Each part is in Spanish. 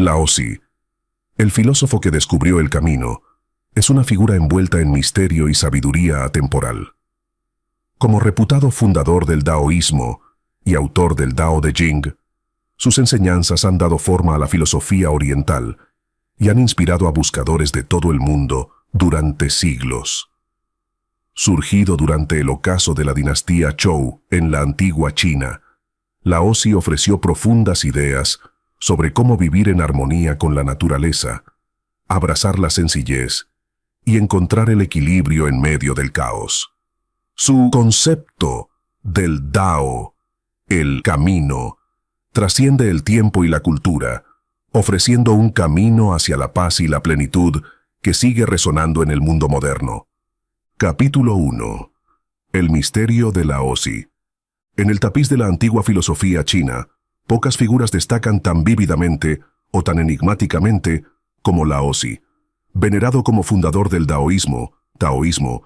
Laozi, el filósofo que descubrió el camino, es una figura envuelta en misterio y sabiduría atemporal. Como reputado fundador del daoísmo y autor del Dao de Jing, sus enseñanzas han dado forma a la filosofía oriental y han inspirado a buscadores de todo el mundo durante siglos. Surgido durante el ocaso de la dinastía Zhou en la antigua China, Laozi ofreció profundas ideas sobre cómo vivir en armonía con la naturaleza, abrazar la sencillez y encontrar el equilibrio en medio del caos. Su concepto del Dao, el camino, trasciende el tiempo y la cultura, ofreciendo un camino hacia la paz y la plenitud que sigue resonando en el mundo moderno. Capítulo 1. El misterio de Laozi. En el tapiz de la antigua filosofía china, pocas figuras destacan tan vívidamente o tan enigmáticamente como Laozi. Venerado como fundador del taoísmo,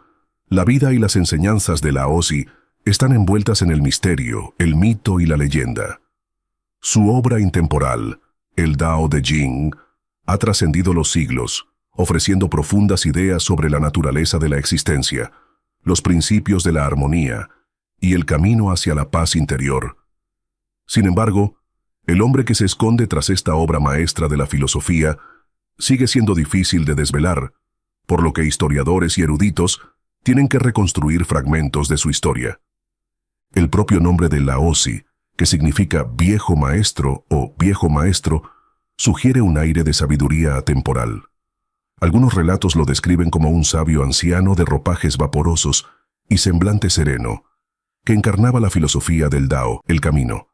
la vida y las enseñanzas de Laozi están envueltas en el misterio, el mito y la leyenda. Su obra intemporal, el Dao de Jing, ha trascendido los siglos, ofreciendo profundas ideas sobre la naturaleza de la existencia, los principios de la armonía y el camino hacia la paz interior. Sin embargo, el hombre que se esconde tras esta obra maestra de la filosofía sigue siendo difícil de desvelar, por lo que historiadores y eruditos tienen que reconstruir fragmentos de su historia. El propio nombre de Laozi, que significa viejo maestro o viejo maestro, sugiere un aire de sabiduría atemporal. Algunos relatos lo describen como un sabio anciano de ropajes vaporosos y semblante sereno, que encarnaba la filosofía del Dao, el camino.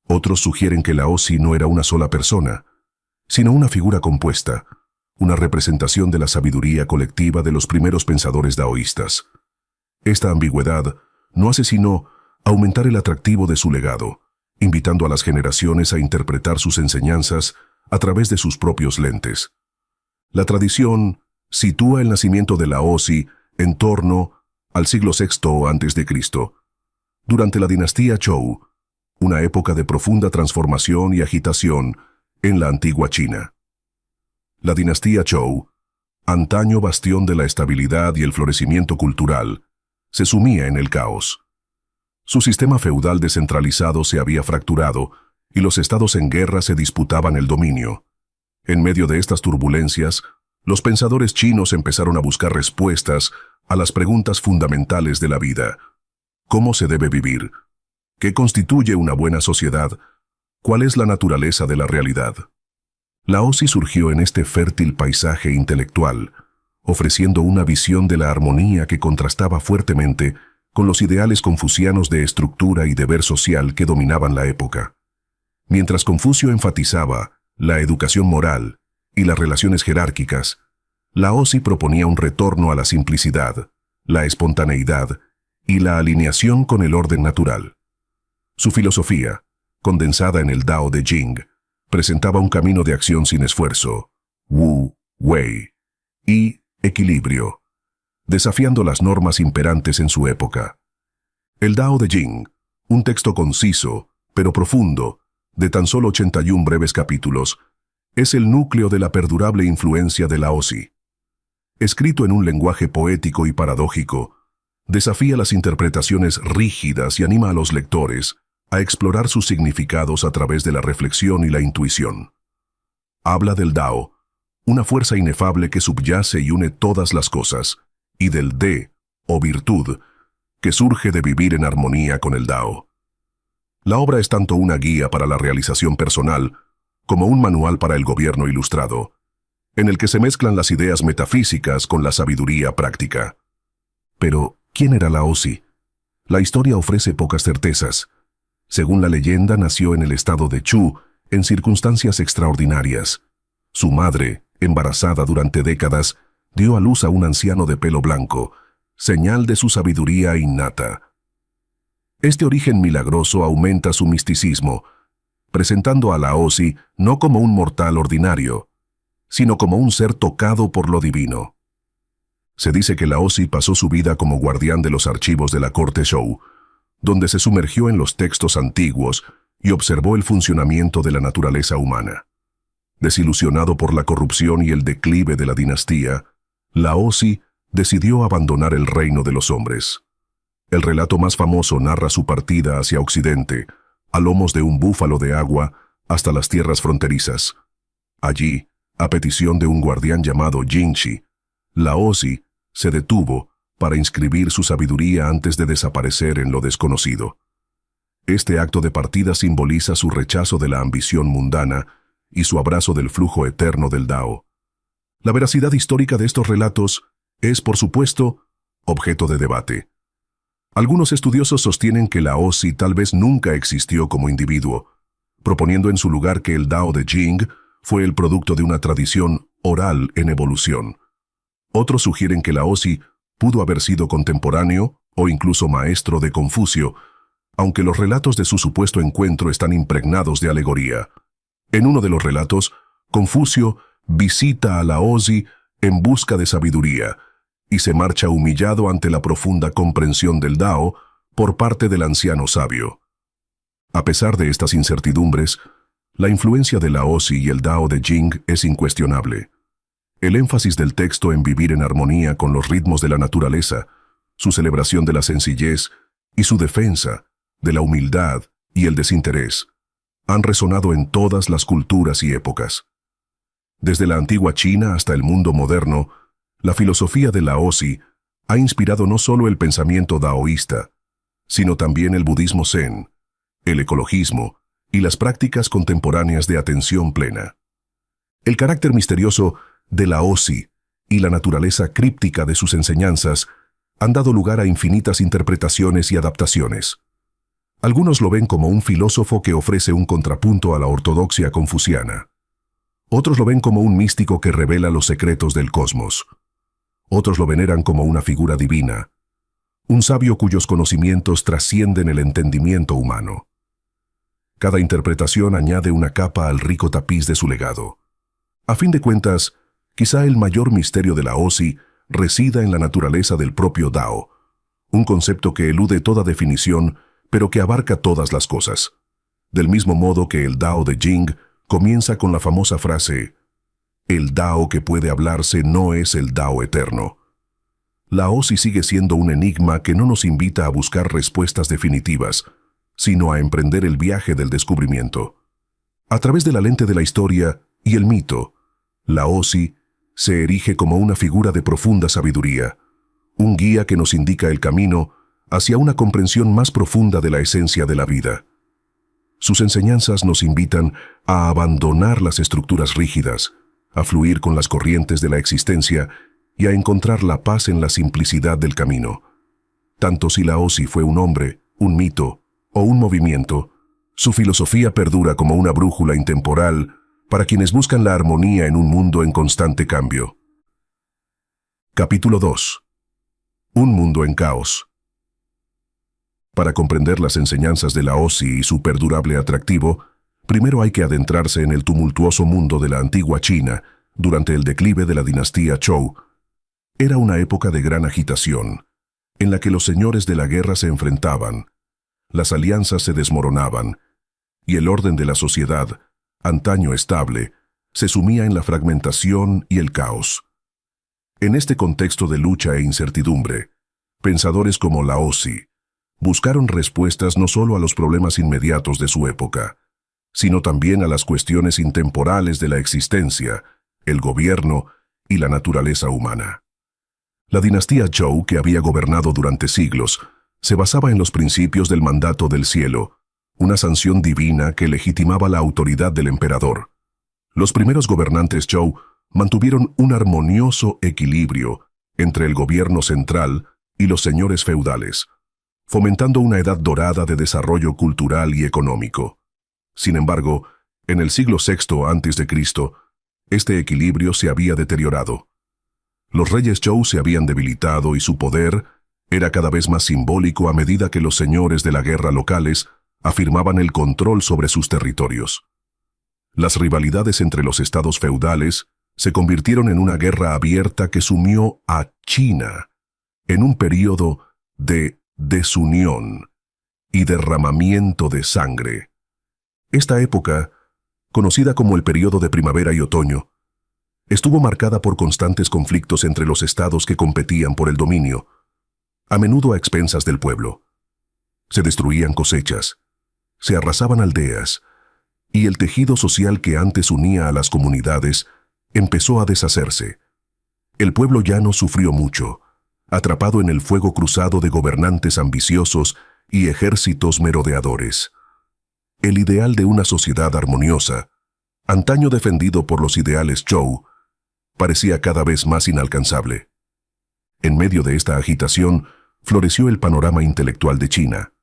Otros sugieren que Laozi no era una sola persona, sino una figura compuesta, una representación de la sabiduría colectiva de los primeros pensadores daoístas. Esta ambigüedad no hace sino aumentar el atractivo de su legado, invitando a las generaciones a interpretar sus enseñanzas a través de sus propios lentes. La tradición sitúa el nacimiento de Laozi en torno al siglo VI a.C., durante la dinastía Zhou, una época de profunda transformación y agitación en la antigua China. La dinastía Zhou, antaño bastión de la estabilidad y el florecimiento cultural, se sumía en el caos. Su sistema feudal descentralizado se había fracturado y los estados en guerra se disputaban el dominio. En medio de estas turbulencias, los pensadores chinos empezaron a buscar respuestas a las preguntas fundamentales de la vida. ¿Cómo se debe vivir? ¿Qué constituye una buena sociedad? ¿Cuál es la naturaleza de la realidad? Laozi surgió en este fértil paisaje intelectual, ofreciendo una visión de la armonía que contrastaba fuertemente con los ideales confucianos de estructura y deber social que dominaban la época. Mientras Confucio enfatizaba la educación moral y las relaciones jerárquicas, Laozi proponía un retorno a la simplicidad, la espontaneidad y la alineación con el orden natural. Su filosofía, condensada en el Dao de Jing, presentaba un camino de acción sin esfuerzo, wu, wei, y equilibrio, desafiando las normas imperantes en su época. El Dao de Jing, un texto conciso, pero profundo, de tan solo 81 breves capítulos, es el núcleo de la perdurable influencia de Laozi. Escrito en un lenguaje poético y paradójico, desafía las interpretaciones rígidas y anima a los lectores a explorar sus significados a través de la reflexión y la intuición. Habla del Dao, una fuerza inefable que subyace y une todas las cosas, y del De, o virtud, que surge de vivir en armonía con el Dao. La obra es tanto una guía para la realización personal como un manual para el gobierno ilustrado, en el que se mezclan las ideas metafísicas con la sabiduría práctica. Pero, ¿quién era Laozi? La historia ofrece pocas certezas. Según la leyenda, nació en el estado de Chu, en circunstancias extraordinarias. Su madre, embarazada durante décadas, dio a luz a un anciano de pelo blanco, señal de su sabiduría innata. Este origen milagroso aumenta su misticismo, presentando a Laozi no como un mortal ordinario, sino como un ser tocado por lo divino. Se dice que Laozi pasó su vida como guardián de los archivos de la corte Zhou, donde se sumergió en los textos antiguos y observó el funcionamiento de la naturaleza humana. Desilusionado por la corrupción y el declive de la dinastía, Laozi decidió abandonar el reino de los hombres. El relato más famoso narra su partida hacia Occidente, a lomos de un búfalo de agua, hasta las tierras fronterizas. Allí, a petición de un guardián llamado Jinchi, Laozi se detuvo para inscribir su sabiduría antes de desaparecer en lo desconocido. Este acto de partida simboliza su rechazo de la ambición mundana y su abrazo del flujo eterno del Dao. La veracidad histórica de estos relatos es, por supuesto, objeto de debate. Algunos estudiosos sostienen que Laozi tal vez nunca existió como individuo, proponiendo en su lugar que el Dao de Jing fue el producto de una tradición oral en evolución. Otros sugieren que Laozi pudo haber sido contemporáneo o incluso maestro de Confucio, aunque los relatos de su supuesto encuentro están impregnados de alegoría. En uno de los relatos, Confucio visita a Laozi en busca de sabiduría y se marcha humillado ante la profunda comprensión del Dao por parte del anciano sabio. A pesar de estas incertidumbres, la influencia de Laozi y el Dao de Jing es incuestionable. El énfasis del texto en vivir en armonía con los ritmos de la naturaleza, su celebración de la sencillez y su defensa de la humildad y el desinterés, han resonado en todas las culturas y épocas. Desde la antigua China hasta el mundo moderno, la filosofía de Laozi ha inspirado no solo el pensamiento daoísta, sino también el budismo zen, el ecologismo y las prácticas contemporáneas de atención plena. El carácter misterioso de Laozi y la naturaleza críptica de sus enseñanzas han dado lugar a infinitas interpretaciones y adaptaciones. Algunos lo ven como un filósofo que ofrece un contrapunto a la ortodoxia confuciana. Otros lo ven como un místico que revela los secretos del cosmos. Otros lo veneran como una figura divina, un sabio cuyos conocimientos trascienden el entendimiento humano. Cada interpretación añade una capa al rico tapiz de su legado. A fin de cuentas, quizá el mayor misterio de Laozi resida en la naturaleza del propio Dao, un concepto que elude toda definición, pero que abarca todas las cosas. Del mismo modo que el Dao de Jing comienza con la famosa frase, «El Dao que puede hablarse no es el Dao eterno». Laozi sigue siendo un enigma que no nos invita a buscar respuestas definitivas, sino a emprender el viaje del descubrimiento. A través de la lente de la historia y el mito, Laozi se erige como una figura de profunda sabiduría, un guía que nos indica el camino hacia una comprensión más profunda de la esencia de la vida. Sus enseñanzas nos invitan a abandonar las estructuras rígidas, a fluir con las corrientes de la existencia y a encontrar la paz en la simplicidad del camino. Tanto si Laozi fue un hombre, un mito o un movimiento, su filosofía perdura como una brújula intemporal para quienes buscan la armonía en un mundo en constante cambio. Capítulo 2. Un mundo en caos. Para comprender las enseñanzas de Laozi y su perdurable atractivo, primero hay que adentrarse en el tumultuoso mundo de la antigua China durante el declive de la dinastía Zhou. Era una época de gran agitación, en la que los señores de la guerra se enfrentaban, las alianzas se desmoronaban, y el orden de la sociedad, antaño estable, se sumía en la fragmentación y el caos. En este contexto de lucha e incertidumbre, pensadores como Laozi buscaron respuestas no solo a los problemas inmediatos de su época, sino también a las cuestiones intemporales de la existencia, el gobierno y la naturaleza humana. La dinastía Zhou, que había gobernado durante siglos, se basaba en los principios del mandato del cielo, una sanción divina que legitimaba la autoridad del emperador. Los primeros gobernantes Zhou mantuvieron un armonioso equilibrio entre el gobierno central y los señores feudales, fomentando una edad dorada de desarrollo cultural y económico. Sin embargo, en el siglo VI a.C., este equilibrio se había deteriorado. Los reyes Zhou se habían debilitado y su poder era cada vez más simbólico a medida que los señores de la guerra locales afirmaban el control sobre sus territorios. Las rivalidades entre los estados feudales se convirtieron en una guerra abierta que sumió a China en un período de desunión y derramamiento de sangre. Esta época conocida como el período de primavera y otoño, estuvo marcada por constantes conflictos entre los estados que competían por el dominio, a menudo a expensas del pueblo. Se destruían cosechas, se arrasaban aldeas, y el tejido social que antes unía a las comunidades empezó a deshacerse. El pueblo llano sufrió mucho, atrapado en el fuego cruzado de gobernantes ambiciosos y ejércitos merodeadores. El ideal de una sociedad armoniosa, antaño defendido por los ideales Zhou, parecía cada vez más inalcanzable. En medio de esta agitación, floreció el panorama intelectual de China.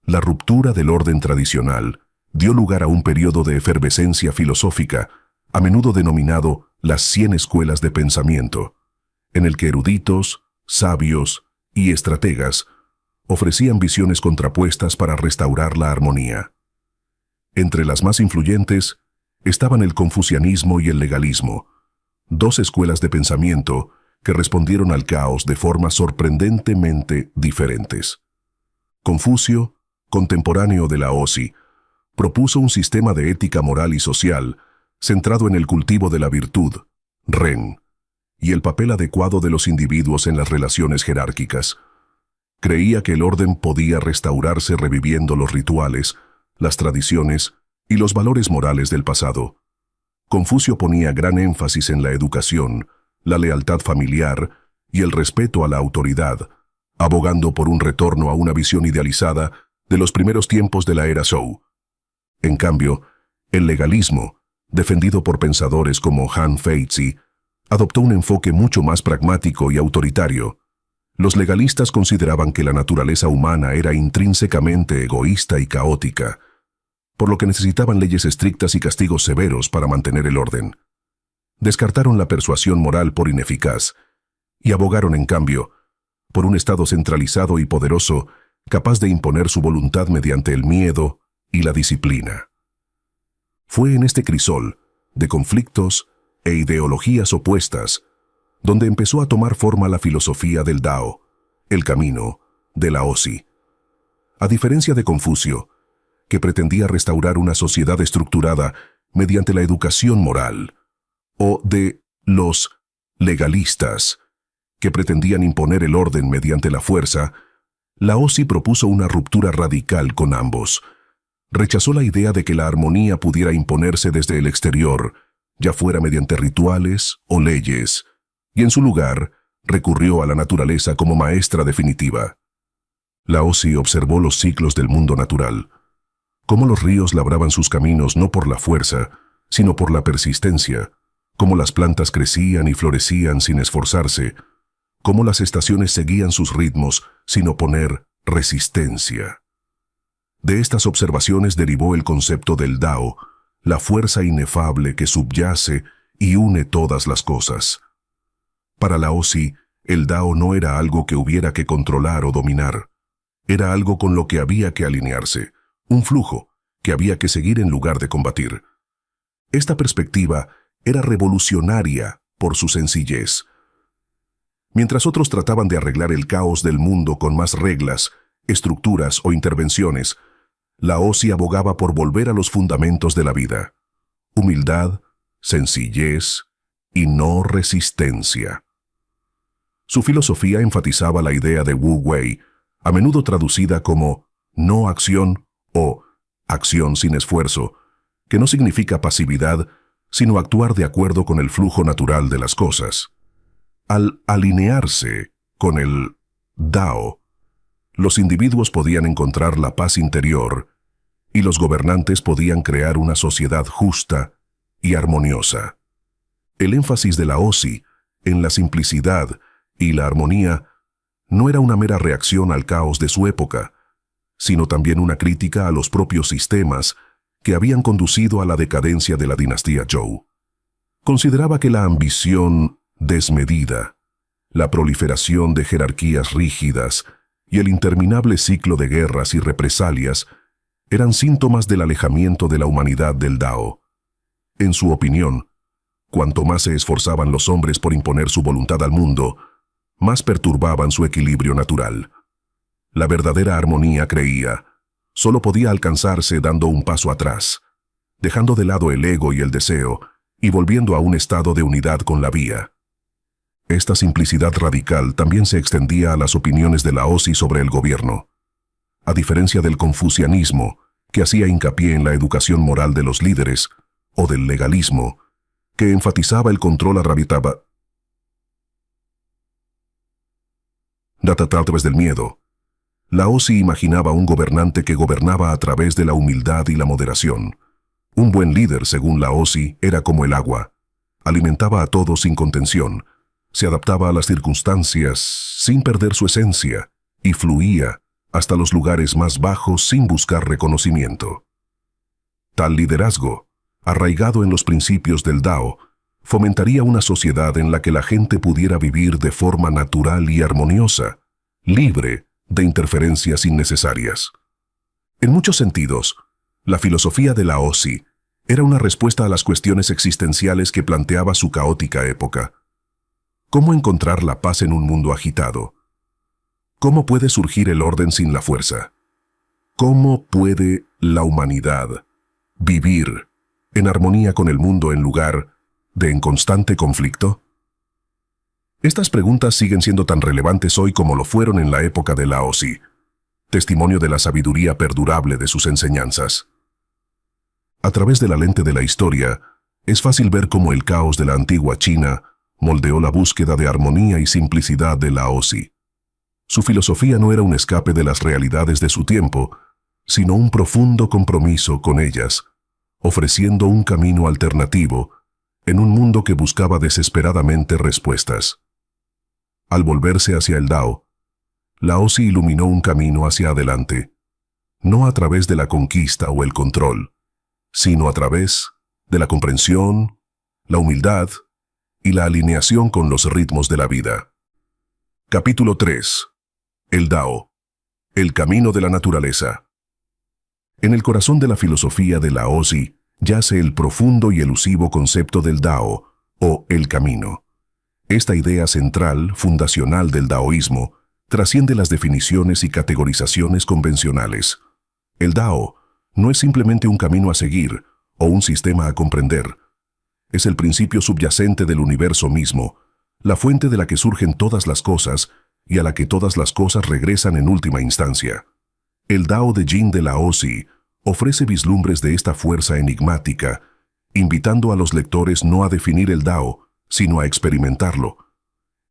La ruptura del orden tradicional dio lugar a un periodo de efervescencia filosófica, a menudo denominado las 100 escuelas de pensamiento, en el que eruditos, sabios y estrategas ofrecían visiones contrapuestas para restaurar la armonía. Entre las más influyentes estaban el confucianismo y el legalismo, dos escuelas de pensamiento que respondieron al caos de formas sorprendentemente diferentes. Confucio, contemporáneo de Laozi, propuso un sistema de ética moral y social centrado en el cultivo de la virtud, Ren, y el papel adecuado de los individuos en las relaciones jerárquicas. Creía que el orden podía restaurarse reviviendo los rituales, las tradiciones y los valores morales del pasado. Confucio ponía gran énfasis en la educación, la lealtad familiar y el respeto a la autoridad, abogando por un retorno a una visión idealizada de los primeros tiempos de la era Zhou. En cambio, el legalismo, defendido por pensadores como Han Feizi, adoptó un enfoque mucho más pragmático y autoritario. Los legalistas consideraban que la naturaleza humana era intrínsecamente egoísta y caótica, por lo que necesitaban leyes estrictas y castigos severos para mantener el orden. Descartaron la persuasión moral por ineficaz y abogaron, en cambio, por un Estado centralizado y poderoso capaz de imponer su voluntad mediante el miedo y la disciplina. Fue en este crisol de conflictos e ideologías opuestas donde empezó a tomar forma la filosofía del Dao, el camino de Laozi. A diferencia de Confucio, que pretendía restaurar una sociedad estructurada mediante la educación moral, o de los legalistas, que pretendían imponer el orden mediante la fuerza, Laozi propuso una ruptura radical con ambos. Rechazó la idea de que la armonía pudiera imponerse desde el exterior, ya fuera mediante rituales o leyes, y en su lugar recurrió a la naturaleza como maestra definitiva. Laozi observó los ciclos del mundo natural, cómo los ríos labraban sus caminos no por la fuerza, sino por la persistencia, cómo las plantas crecían y florecían sin esforzarse, cómo las estaciones seguían sus ritmos sin oponer resistencia. De estas observaciones derivó el concepto del Dao, la fuerza inefable que subyace y une todas las cosas. Para Laozi, el Dao no era algo que hubiera que controlar o dominar. Era algo con lo que había que alinearse, un flujo que había que seguir en lugar de combatir. Esta perspectiva era revolucionaria por su sencillez. Mientras otros trataban de arreglar el caos del mundo con más reglas, estructuras o intervenciones, Laozi abogaba por volver a los fundamentos de la vida: humildad, sencillez y no resistencia. Su filosofía enfatizaba la idea de Wu Wei, a menudo traducida como no acción o acción sin esfuerzo, que no significa pasividad, sino actuar de acuerdo con el flujo natural de las cosas. Al alinearse con el Dao, los individuos podían encontrar la paz interior y los gobernantes podían crear una sociedad justa y armoniosa. El énfasis de Laozi en la simplicidad y la armonía no era una mera reacción al caos de su época, sino también una crítica a los propios sistemas que habían conducido a la decadencia de la dinastía Zhou. Consideraba que la ambición desmedida, la proliferación de jerarquías rígidas y el interminable ciclo de guerras y represalias eran síntomas del alejamiento de la humanidad del Dao. En su opinión, cuanto más se esforzaban los hombres por imponer su voluntad al mundo, más perturbaban su equilibrio natural. La verdadera armonía, creía, solo podía alcanzarse dando un paso atrás, dejando de lado el ego y el deseo, y volviendo a un estado de unidad con la vía. Esta simplicidad radical también se extendía a las opiniones de Laozi sobre el gobierno. A diferencia del confucianismo, que hacía hincapié en la educación moral de los líderes, o del legalismo, que enfatizaba el control a través del miedo, Laozi imaginaba un gobernante que gobernaba a través de la humildad y la moderación. Un buen líder, según Laozi, era como el agua. Alimentaba a todos sin contención, se adaptaba a las circunstancias sin perder su esencia y fluía hasta los lugares más bajos sin buscar reconocimiento. Tal liderazgo, arraigado en los principios del Dao, fomentaría una sociedad en la que la gente pudiera vivir de forma natural y armoniosa, libre de interferencias innecesarias. En muchos sentidos, la filosofía de Laozi era una respuesta a las cuestiones existenciales que planteaba su caótica época. ¿Cómo encontrar la paz en un mundo agitado? ¿Cómo puede surgir el orden sin la fuerza? ¿Cómo puede la humanidad vivir en armonía con el mundo en lugar de en constante conflicto? Estas preguntas siguen siendo tan relevantes hoy como lo fueron en la época de Laozi, testimonio de la sabiduría perdurable de sus enseñanzas. A través de la lente de la historia, es fácil ver cómo el caos de la antigua China moldeó la búsqueda de armonía y simplicidad de Laozi. Su filosofía no era un escape de las realidades de su tiempo, sino un profundo compromiso con ellas, ofreciendo un camino alternativo en un mundo que buscaba desesperadamente respuestas. Al volverse hacia el Dao, Laozi iluminó un camino hacia adelante, no a través de la conquista o el control, sino a través de la comprensión, la humildad y la alineación con los ritmos de la vida. Capítulo 3. El Dao, el camino de la naturaleza. En el corazón de la filosofía de Laozi yace el profundo y elusivo concepto del Dao, o el camino. Esta idea central, fundacional del daoísmo, trasciende las definiciones y categorizaciones convencionales. El Dao no es simplemente un camino a seguir o un sistema a comprender. Es el principio subyacente del universo mismo, la fuente de la que surgen todas las cosas y a la que todas las cosas regresan en última instancia. El Dao de Jing de Laozi ofrece vislumbres de esta fuerza enigmática, invitando a los lectores no a definir el Dao, sino a experimentarlo.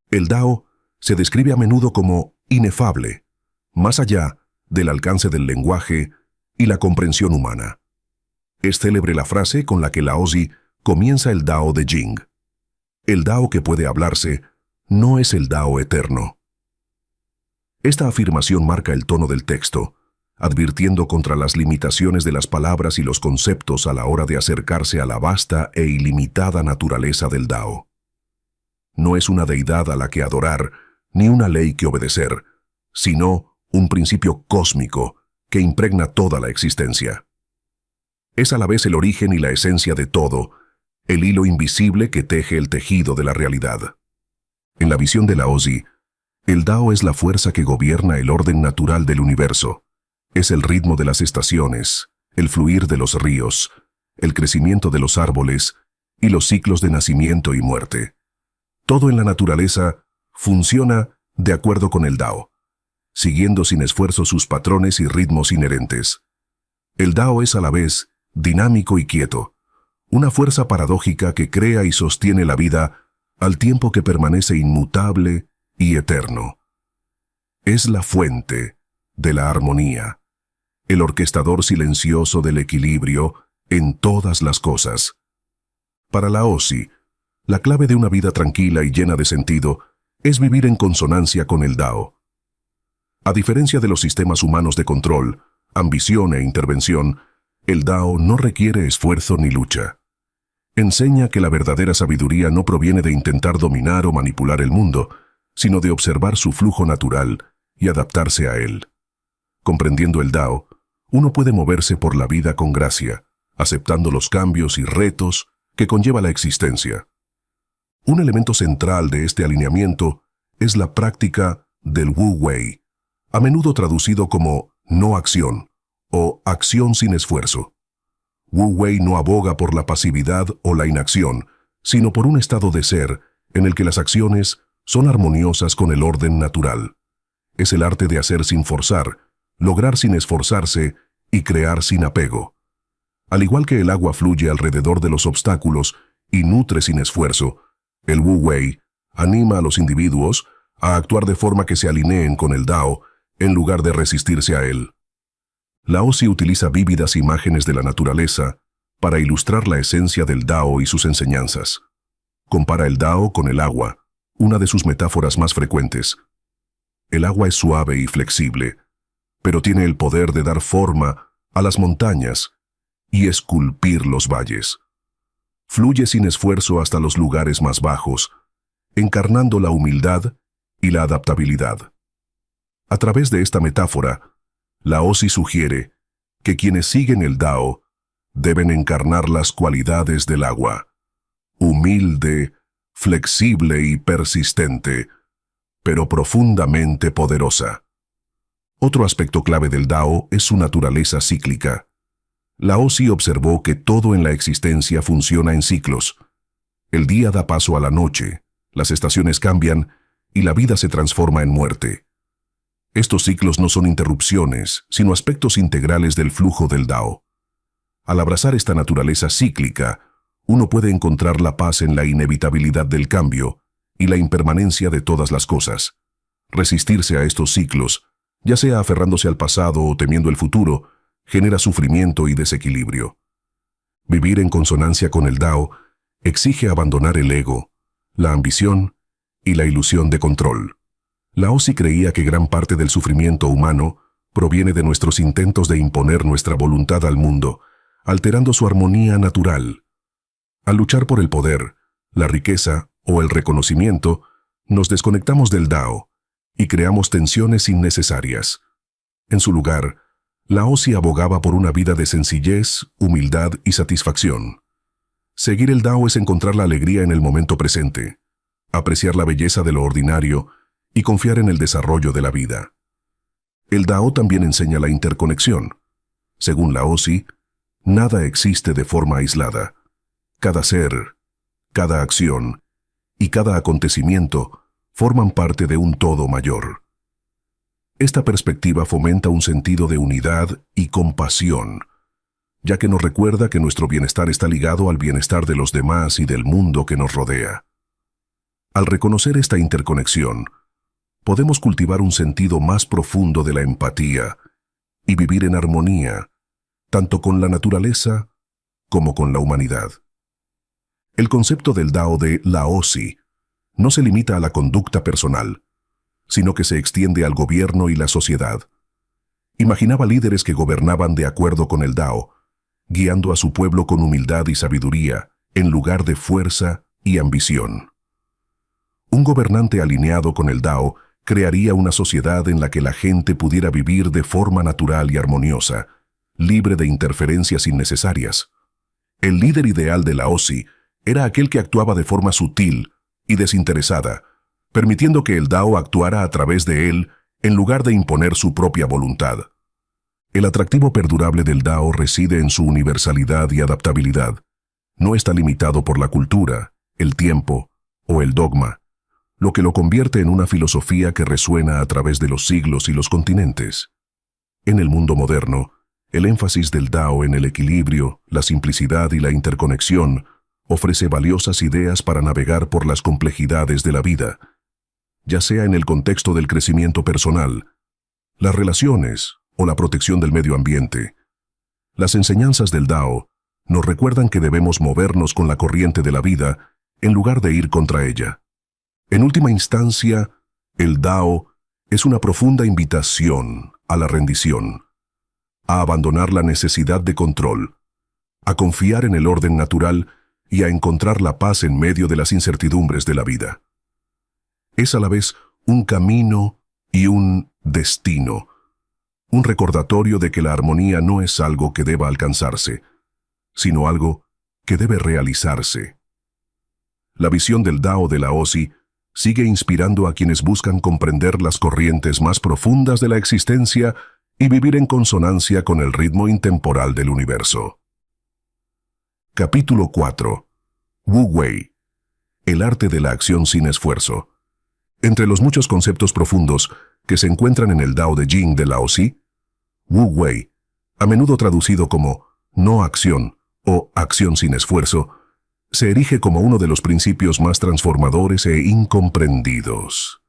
El Dao se describe a menudo como inefable, más allá del alcance del lenguaje y la comprensión humana. Es célebre la frase con la que Laozi comienza el Dao de Jing. El Dao que puede hablarse no es el Dao eterno. Esta afirmación marca el tono del texto, advirtiendo contra las limitaciones de las palabras y los conceptos a la hora de acercarse a la vasta e ilimitada naturaleza del Dao. No es una deidad a la que adorar, ni una ley que obedecer, sino un principio cósmico que impregna toda la existencia. Es a la vez el origen y la esencia de todo, el hilo invisible que teje el tejido de la realidad. En la visión de Laozi, el Dao es la fuerza que gobierna el orden natural del universo. Es el ritmo de las estaciones, el fluir de los ríos, el crecimiento de los árboles y los ciclos de nacimiento y muerte. Todo en la naturaleza funciona de acuerdo con el Dao, siguiendo sin esfuerzo sus patrones y ritmos inherentes. El Dao es a la vez dinámico y quieto, una fuerza paradójica que crea y sostiene la vida al tiempo que permanece inmutable y eterno. Es la fuente de la armonía, el orquestador silencioso del equilibrio en todas las cosas. Para Laozi, la clave de una vida tranquila y llena de sentido es vivir en consonancia con el Dao. A diferencia de los sistemas humanos de control, ambición e intervención, el Dao no requiere esfuerzo ni lucha. Enseña que la verdadera sabiduría no proviene de intentar dominar o manipular el mundo, sino de observar su flujo natural y adaptarse a él. Comprendiendo el Dao, uno puede moverse por la vida con gracia, aceptando los cambios y retos que conlleva la existencia. Un elemento central de este alineamiento es la práctica del Wu Wei, a menudo traducido como no acción o acción sin esfuerzo. Wu Wei no aboga por la pasividad o la inacción, sino por un estado de ser en el que las acciones son armoniosas con el orden natural. Es el arte de hacer sin forzar, lograr sin esforzarse y crear sin apego. Al igual que el agua fluye alrededor de los obstáculos y nutre sin esfuerzo, el Wu Wei anima a los individuos a actuar de forma que se alineen con el Dao en lugar de resistirse a él. Lao Tzu utiliza vívidas imágenes de la naturaleza para ilustrar la esencia del Dao y sus enseñanzas. Compara el Dao con el agua, una de sus metáforas más frecuentes. El agua es suave y flexible, pero tiene el poder de dar forma a las montañas y esculpir los valles. Fluye sin esfuerzo hasta los lugares más bajos, encarnando la humildad y la adaptabilidad. A través de esta metáfora, Lao Tzu sugiere que quienes siguen el Dao deben encarnar las cualidades del agua, humilde, flexible y persistente, pero profundamente poderosa. Otro aspecto clave del Dao es su naturaleza cíclica. Lao Tzu observó que todo en la existencia funciona en ciclos. El día da paso a la noche, las estaciones cambian y la vida se transforma en muerte. Estos ciclos no son interrupciones, sino aspectos integrales del flujo del Dao. Al abrazar esta naturaleza cíclica, uno puede encontrar la paz en la inevitabilidad del cambio y la impermanencia de todas las cosas. Resistirse a estos ciclos, ya sea aferrándose al pasado o temiendo el futuro, genera sufrimiento y desequilibrio. Vivir en consonancia con el Dao exige abandonar el ego, la ambición y la ilusión de control. Lao Tzu creía que gran parte del sufrimiento humano proviene de nuestros intentos de imponer nuestra voluntad al mundo, alterando su armonía natural. Al luchar por el poder, la riqueza o el reconocimiento, nos desconectamos del Dao y creamos tensiones innecesarias. En su lugar, Lao Tzu abogaba por una vida de sencillez, humildad y satisfacción. Seguir el Dao es encontrar la alegría en el momento presente, apreciar la belleza de lo ordinario y confiar en el desarrollo de la vida. El Dao también enseña la interconexión. Según Lao Tzu, nada existe de forma aislada. Cada ser, cada acción y cada acontecimiento forman parte de un todo mayor. Esta perspectiva fomenta un sentido de unidad y compasión, ya que nos recuerda que nuestro bienestar está ligado al bienestar de los demás y del mundo que nos rodea. Al reconocer esta interconexión, podemos cultivar un sentido más profundo de la empatía y vivir en armonía, tanto con la naturaleza como con la humanidad. El concepto del Dao de Lao Tzu no se limita a la conducta personal, sino que se extiende al gobierno y la sociedad. Imaginaba líderes que gobernaban de acuerdo con el Dao, guiando a su pueblo con humildad y sabiduría, en lugar de fuerza y ambición. Un gobernante alineado con el Dao crearía una sociedad en la que la gente pudiera vivir de forma natural y armoniosa, libre de interferencias innecesarias. El líder ideal de Lao Tzu era aquel que actuaba de forma sutil y desinteresada, permitiendo que el Dao actuara a través de él en lugar de imponer su propia voluntad. El atractivo perdurable del Dao reside en su universalidad y adaptabilidad. No está limitado por la cultura, el tiempo o el dogma, lo que lo convierte en una filosofía que resuena a través de los siglos y los continentes. En el mundo moderno, el énfasis del Dao en el equilibrio, la simplicidad y la interconexión ofrece valiosas ideas para navegar por las complejidades de la vida, ya sea en el contexto del crecimiento personal, las relaciones o la protección del medio ambiente. Las enseñanzas del Dao nos recuerdan que debemos movernos con la corriente de la vida en lugar de ir contra ella. En última instancia, el Dao es una profunda invitación a la rendición, a abandonar la necesidad de control, a confiar en el orden natural y a encontrar la paz en medio de las incertidumbres de la vida. Es a la vez un camino y un destino, un recordatorio de que la armonía no es algo que deba alcanzarse, sino algo que debe realizarse. La visión del Dao de Lao Tzu sigue inspirando a quienes buscan comprender las corrientes más profundas de la existencia y vivir en consonancia con el ritmo intemporal del universo. Capítulo 4. Wu Wei. El arte de la acción sin esfuerzo. Entre los muchos conceptos profundos que se encuentran en el Dao de Jing de Lao Tzu, Wu Wei, a menudo traducido como no acción o acción sin esfuerzo, se erige como uno de los principios más transformadores e incomprendidos.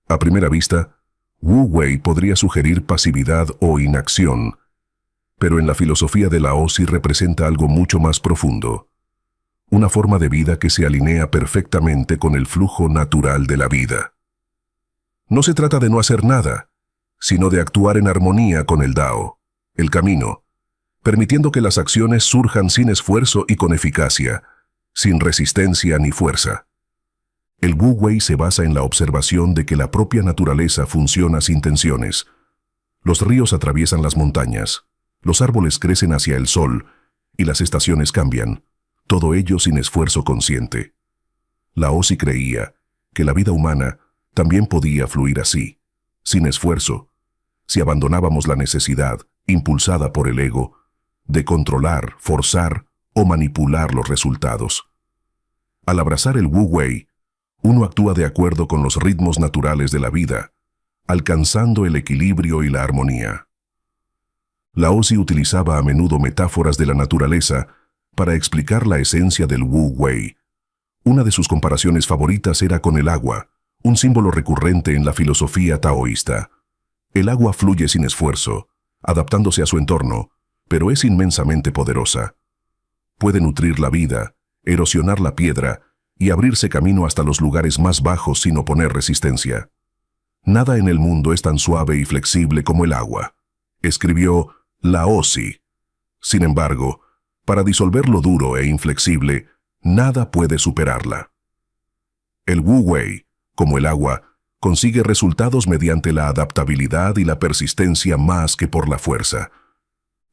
A primera vista, Wu Wei podría sugerir pasividad o inacción, pero en la filosofía de Lao Tzu representa algo mucho más profundo, una forma de vida que se alinea perfectamente con el flujo natural de la vida. No se trata de no hacer nada, sino de actuar en armonía con el Dao, el camino, permitiendo que las acciones surjan sin esfuerzo y con eficacia, sin resistencia ni fuerza. El Wu Wei se basa en la observación de que la propia naturaleza funciona sin tensiones. Los ríos atraviesan las montañas, los árboles crecen hacia el sol y las estaciones cambian, todo ello sin esfuerzo consciente. Lao Tzu creía que la vida humana también podía fluir así, sin esfuerzo, si abandonábamos la necesidad, impulsada por el ego, de controlar, forzar o manipular los resultados. Al abrazar el Wu Wei, uno actúa de acuerdo con los ritmos naturales de la vida, alcanzando el equilibrio y la armonía. Lao Tzu utilizaba a menudo metáforas de la naturaleza para explicar la esencia del Wu Wei. Una de sus comparaciones favoritas era con el agua, un símbolo recurrente en la filosofía taoísta. El agua fluye sin esfuerzo, adaptándose a su entorno, pero es inmensamente poderosa. Puede nutrir la vida, erosionar la piedra y abrirse camino hasta los lugares más bajos sin oponer resistencia. Nada en el mundo es tan suave y flexible como el agua, escribió Lao Tzu. Sin embargo, para disolver lo duro e inflexible, nada puede superarla. El Wu Wei, como el agua, consigue resultados mediante la adaptabilidad y la persistencia más que por la fuerza.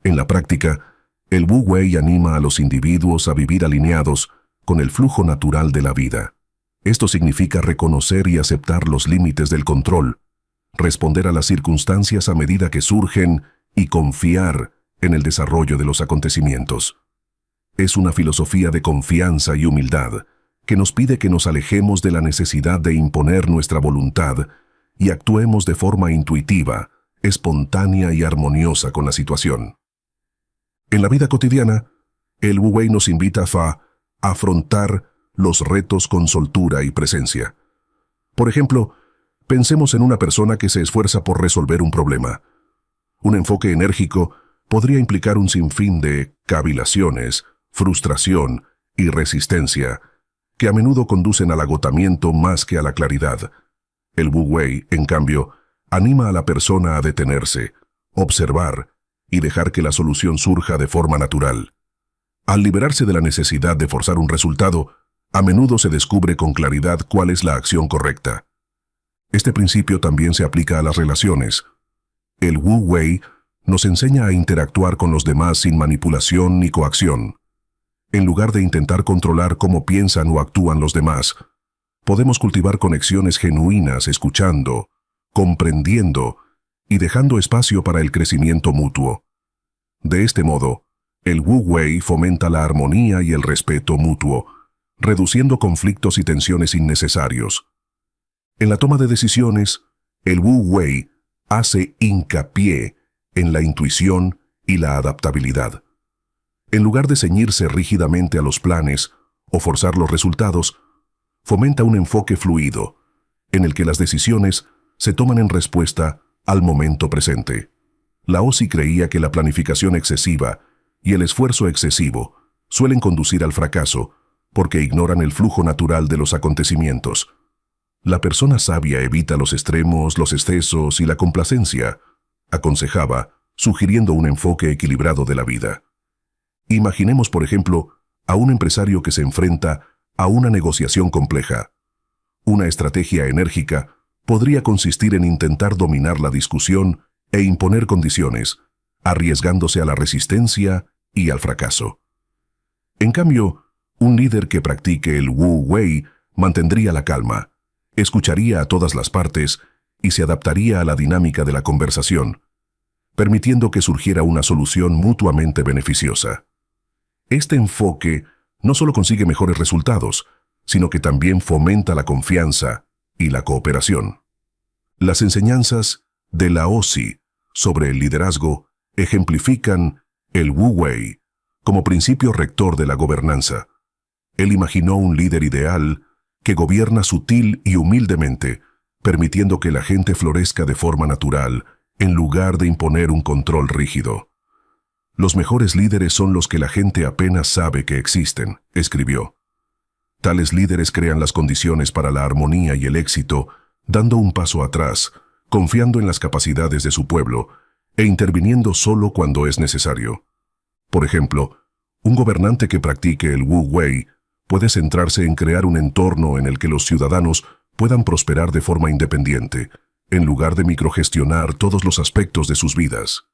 En la práctica, el Wu Wei anima a los individuos a vivir alineados con el flujo natural de la vida. Esto significa reconocer y aceptar los límites del control, responder a las circunstancias a medida que surgen y confiar en el desarrollo de los acontecimientos. Es una filosofía de confianza y humildad que nos pide que nos alejemos de la necesidad de imponer nuestra voluntad y actuemos de forma intuitiva, espontánea y armoniosa con la situación. En la vida cotidiana, el Wu Wei nos invita a afrontar los retos con soltura y presencia. Por ejemplo, pensemos en una persona que se esfuerza por resolver un problema. Un enfoque enérgico podría implicar un sinfín de cavilaciones, frustración y resistencia, que a menudo conducen al agotamiento más que a la claridad. El Wu Wei, en cambio, anima a la persona a detenerse, observar y dejar que la solución surja de forma natural. Al liberarse de la necesidad de forzar un resultado, a menudo se descubre con claridad cuál es la acción correcta. Este principio también se aplica a las relaciones. El Wu Wei nos enseña a interactuar con los demás sin manipulación ni coacción. En lugar de intentar controlar cómo piensan o actúan los demás, podemos cultivar conexiones genuinas escuchando, comprendiendo y dejando espacio para el crecimiento mutuo. De este modo, el Wu Wei fomenta la armonía y el respeto mutuo, reduciendo conflictos y tensiones innecesarios. En la toma de decisiones, el Wu Wei hace hincapié en la intuición y la adaptabilidad. En lugar de ceñirse rígidamente a los planes o forzar los resultados, fomenta un enfoque fluido, en el que las decisiones se toman en respuesta al momento presente. Lao Tzu creía que la planificación excesiva y el esfuerzo excesivo suelen conducir al fracaso porque ignoran el flujo natural de los acontecimientos. La persona sabia evita los extremos, los excesos y la complacencia, aconsejaba, sugiriendo un enfoque equilibrado de la vida. Imaginemos, por ejemplo, a un empresario que se enfrenta a una negociación compleja. Una estrategia enérgica podría consistir en intentar dominar la discusión e imponer condiciones, arriesgándose a la resistencia y al fracaso. En cambio, un líder que practique el Wu Wei mantendría la calma, escucharía a todas las partes y se adaptaría a la dinámica de la conversación, permitiendo que surgiera una solución mutuamente beneficiosa. Este enfoque no solo consigue mejores resultados, sino que también fomenta la confianza y la cooperación. Las enseñanzas de Laozi sobre el liderazgo ejemplifican el Wu Wei como principio rector de la gobernanza. Él imaginó un líder ideal que gobierna sutil y humildemente, permitiendo que la gente florezca de forma natural, en lugar de imponer un control rígido. Los mejores líderes son los que la gente apenas sabe que existen, escribió. Tales líderes crean las condiciones para la armonía y el éxito, dando un paso atrás, confiando en las capacidades de su pueblo e interviniendo solo cuando es necesario. Por ejemplo, un gobernante que practique el Wu Wei puede centrarse en crear un entorno en el que los ciudadanos puedan prosperar de forma independiente, en lugar de microgestionar todos los aspectos de sus vidas.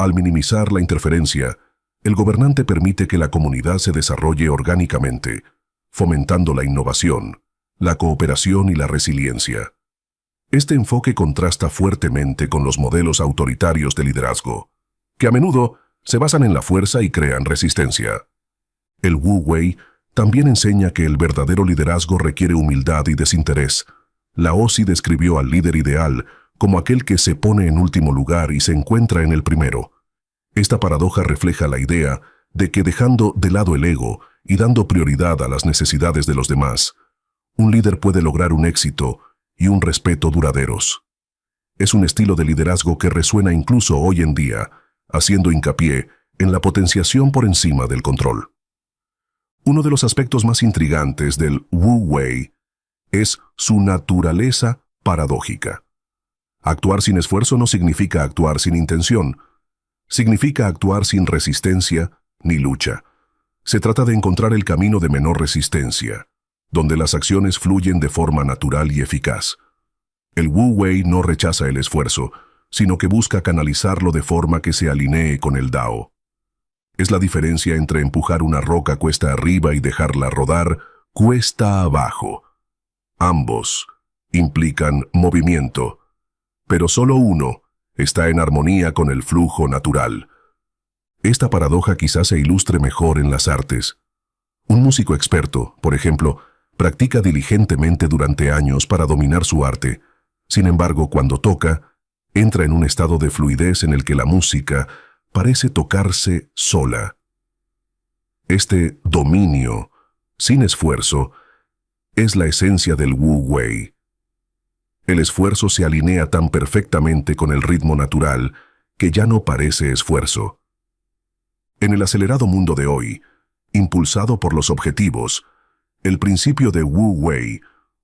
Al minimizar la interferencia, el gobernante permite que la comunidad se desarrolle orgánicamente, fomentando la innovación, la cooperación y la resiliencia. Este enfoque contrasta fuertemente con los modelos autoritarios de liderazgo, que a menudo se basan en la fuerza y crean resistencia. El Wu Wei también enseña que el verdadero liderazgo requiere humildad y desinterés. Laozi describió al líder ideal como aquel que se pone en último lugar y se encuentra en el primero. Esta paradoja refleja la idea de que dejando de lado el ego y dando prioridad a las necesidades de los demás, un líder puede lograr un éxito y un respeto duraderos. Es un estilo de liderazgo que resuena incluso hoy en día, haciendo hincapié en la potenciación por encima del control. Uno de los aspectos más intrigantes del Wu Wei es su naturaleza paradójica. Actuar sin esfuerzo no significa actuar sin intención, significa actuar sin resistencia ni lucha. Se trata de encontrar el camino de menor resistencia, donde las acciones fluyen de forma natural y eficaz. El Wu Wei no rechaza el esfuerzo, sino que busca canalizarlo de forma que se alinee con el Dao. Es la diferencia entre empujar una roca cuesta arriba y dejarla rodar cuesta abajo. Ambos implican movimiento, pero solo uno está en armonía con el flujo natural. Esta paradoja quizás se ilustre mejor en las artes. Un músico experto, por ejemplo, practica diligentemente durante años para dominar su arte. Sin embargo, cuando toca, entra en un estado de fluidez en el que la música parece tocarse sola. Este dominio, sin esfuerzo, es la esencia del Wu Wei. El esfuerzo se alinea tan perfectamente con el ritmo natural que ya no parece esfuerzo. En el acelerado mundo de hoy, impulsado por los objetivos, el principio de Wu Wei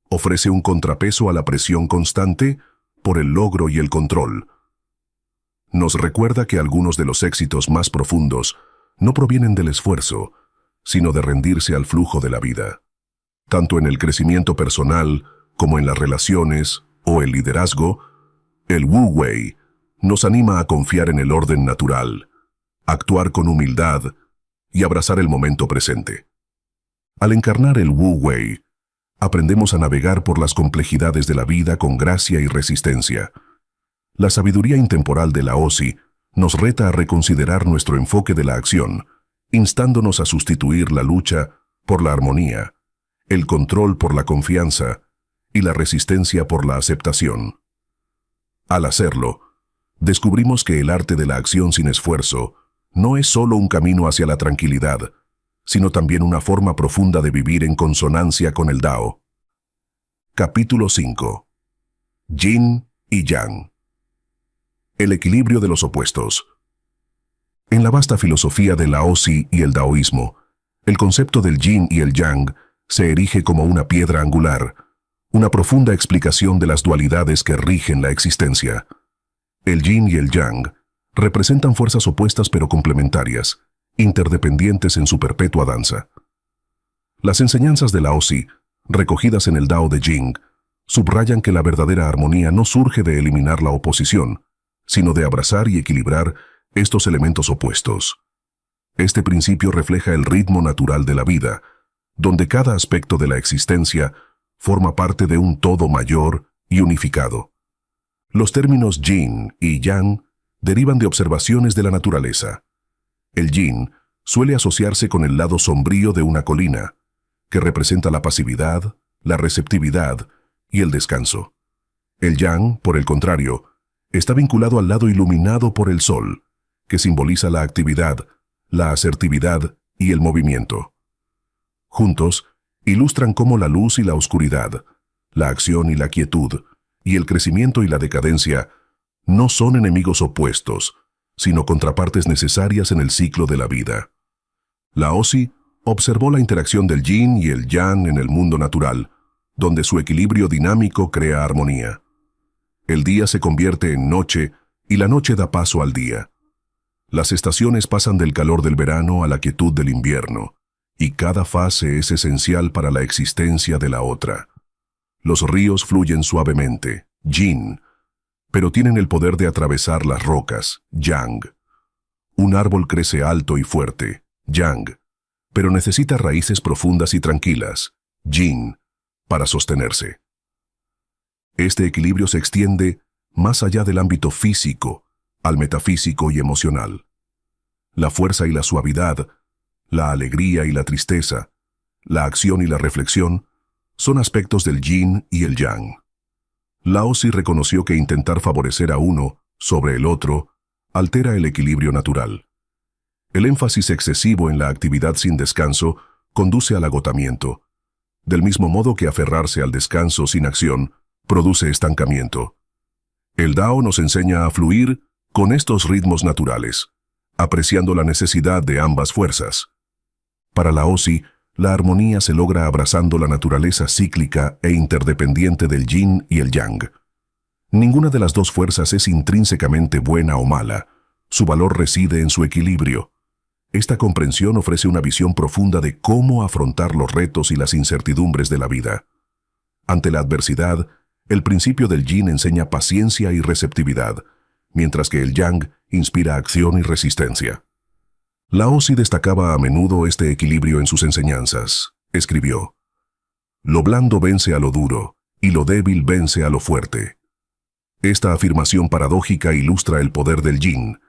ofrece un contrapeso a la presión constante por el logro y el control. Nos recuerda que algunos de los éxitos más profundos no provienen del esfuerzo, sino de rendirse al flujo de la vida. Tanto en el crecimiento personal como en las relaciones o el liderazgo, el Wu Wei nos anima a confiar en el orden natural, actuar con humildad y abrazar el momento presente. Al encarnar el Wu Wei, aprendemos a navegar por las complejidades de la vida con gracia y resistencia. La sabiduría intemporal de Laozi nos reta a reconsiderar nuestro enfoque de la acción, instándonos a sustituir la lucha por la armonía, el control por la confianza y la resistencia por la aceptación. Al hacerlo, descubrimos que el arte de la acción sin esfuerzo no es solo un camino hacia la tranquilidad, sino también una forma profunda de vivir en consonancia con el Dao. Capítulo 5. Yin y Yang. El equilibrio de los opuestos. En la vasta filosofía de Laozi y el daoísmo, el concepto del yin y el yang se erige como una piedra angular, una profunda explicación de las dualidades que rigen la existencia. El yin y el yang representan fuerzas opuestas pero complementarias, interdependientes en su perpetua danza. Las enseñanzas de Laozi, recogidas en el Dao de Jing, subrayan que la verdadera armonía no surge de eliminar la oposición, sino de abrazar y equilibrar estos elementos opuestos. Este principio refleja el ritmo natural de la vida, donde cada aspecto de la existencia forma parte de un todo mayor y unificado. Los términos yin y yang derivan de observaciones de la naturaleza. El yin suele asociarse con el lado sombrío de una colina, que representa la pasividad, la receptividad y el descanso. El yang, por el contrario, está vinculado al lado iluminado por el sol, que simboliza la actividad, la asertividad y el movimiento. Juntos, ilustran cómo la luz y la oscuridad, la acción y la quietud, y el crecimiento y la decadencia no son enemigos opuestos, sino contrapartes necesarias en el ciclo de la vida. Laozi observó la interacción del yin y el yang en el mundo natural, donde su equilibrio dinámico crea armonía. El día se convierte en noche y la noche da paso al día. Las estaciones pasan del calor del verano a la quietud del invierno, y cada fase es esencial para la existencia de la otra. Los ríos fluyen suavemente, yin, pero tienen el poder de atravesar las rocas, yang. Un árbol crece alto y fuerte, yang, pero necesita raíces profundas y tranquilas, yin, para sostenerse. Este equilibrio se extiende más allá del ámbito físico, al metafísico y emocional. La fuerza y la suavidad, la alegría y la tristeza, la acción y la reflexión, son aspectos del yin y el yang. Laozi reconoció que intentar favorecer a uno sobre el otro altera el equilibrio natural. El énfasis excesivo en la actividad sin descanso conduce al agotamiento, del mismo modo que aferrarse al descanso sin acción produce estancamiento. El Dao nos enseña a fluir con estos ritmos naturales, apreciando la necesidad de ambas fuerzas. Para Laozi, la armonía se logra abrazando la naturaleza cíclica e interdependiente del yin y el yang. Ninguna de las dos fuerzas es intrínsecamente buena o mala. Su valor reside en su equilibrio. Esta comprensión ofrece una visión profunda de cómo afrontar los retos y las incertidumbres de la vida. Ante la adversidad, el principio del yin enseña paciencia y receptividad, mientras que el yang inspira acción y resistencia. Laozi destacaba a menudo este equilibrio en sus enseñanzas. Escribió: «Lo blando vence a lo duro, y lo débil vence a lo fuerte». Esta afirmación paradójica ilustra el poder del yin.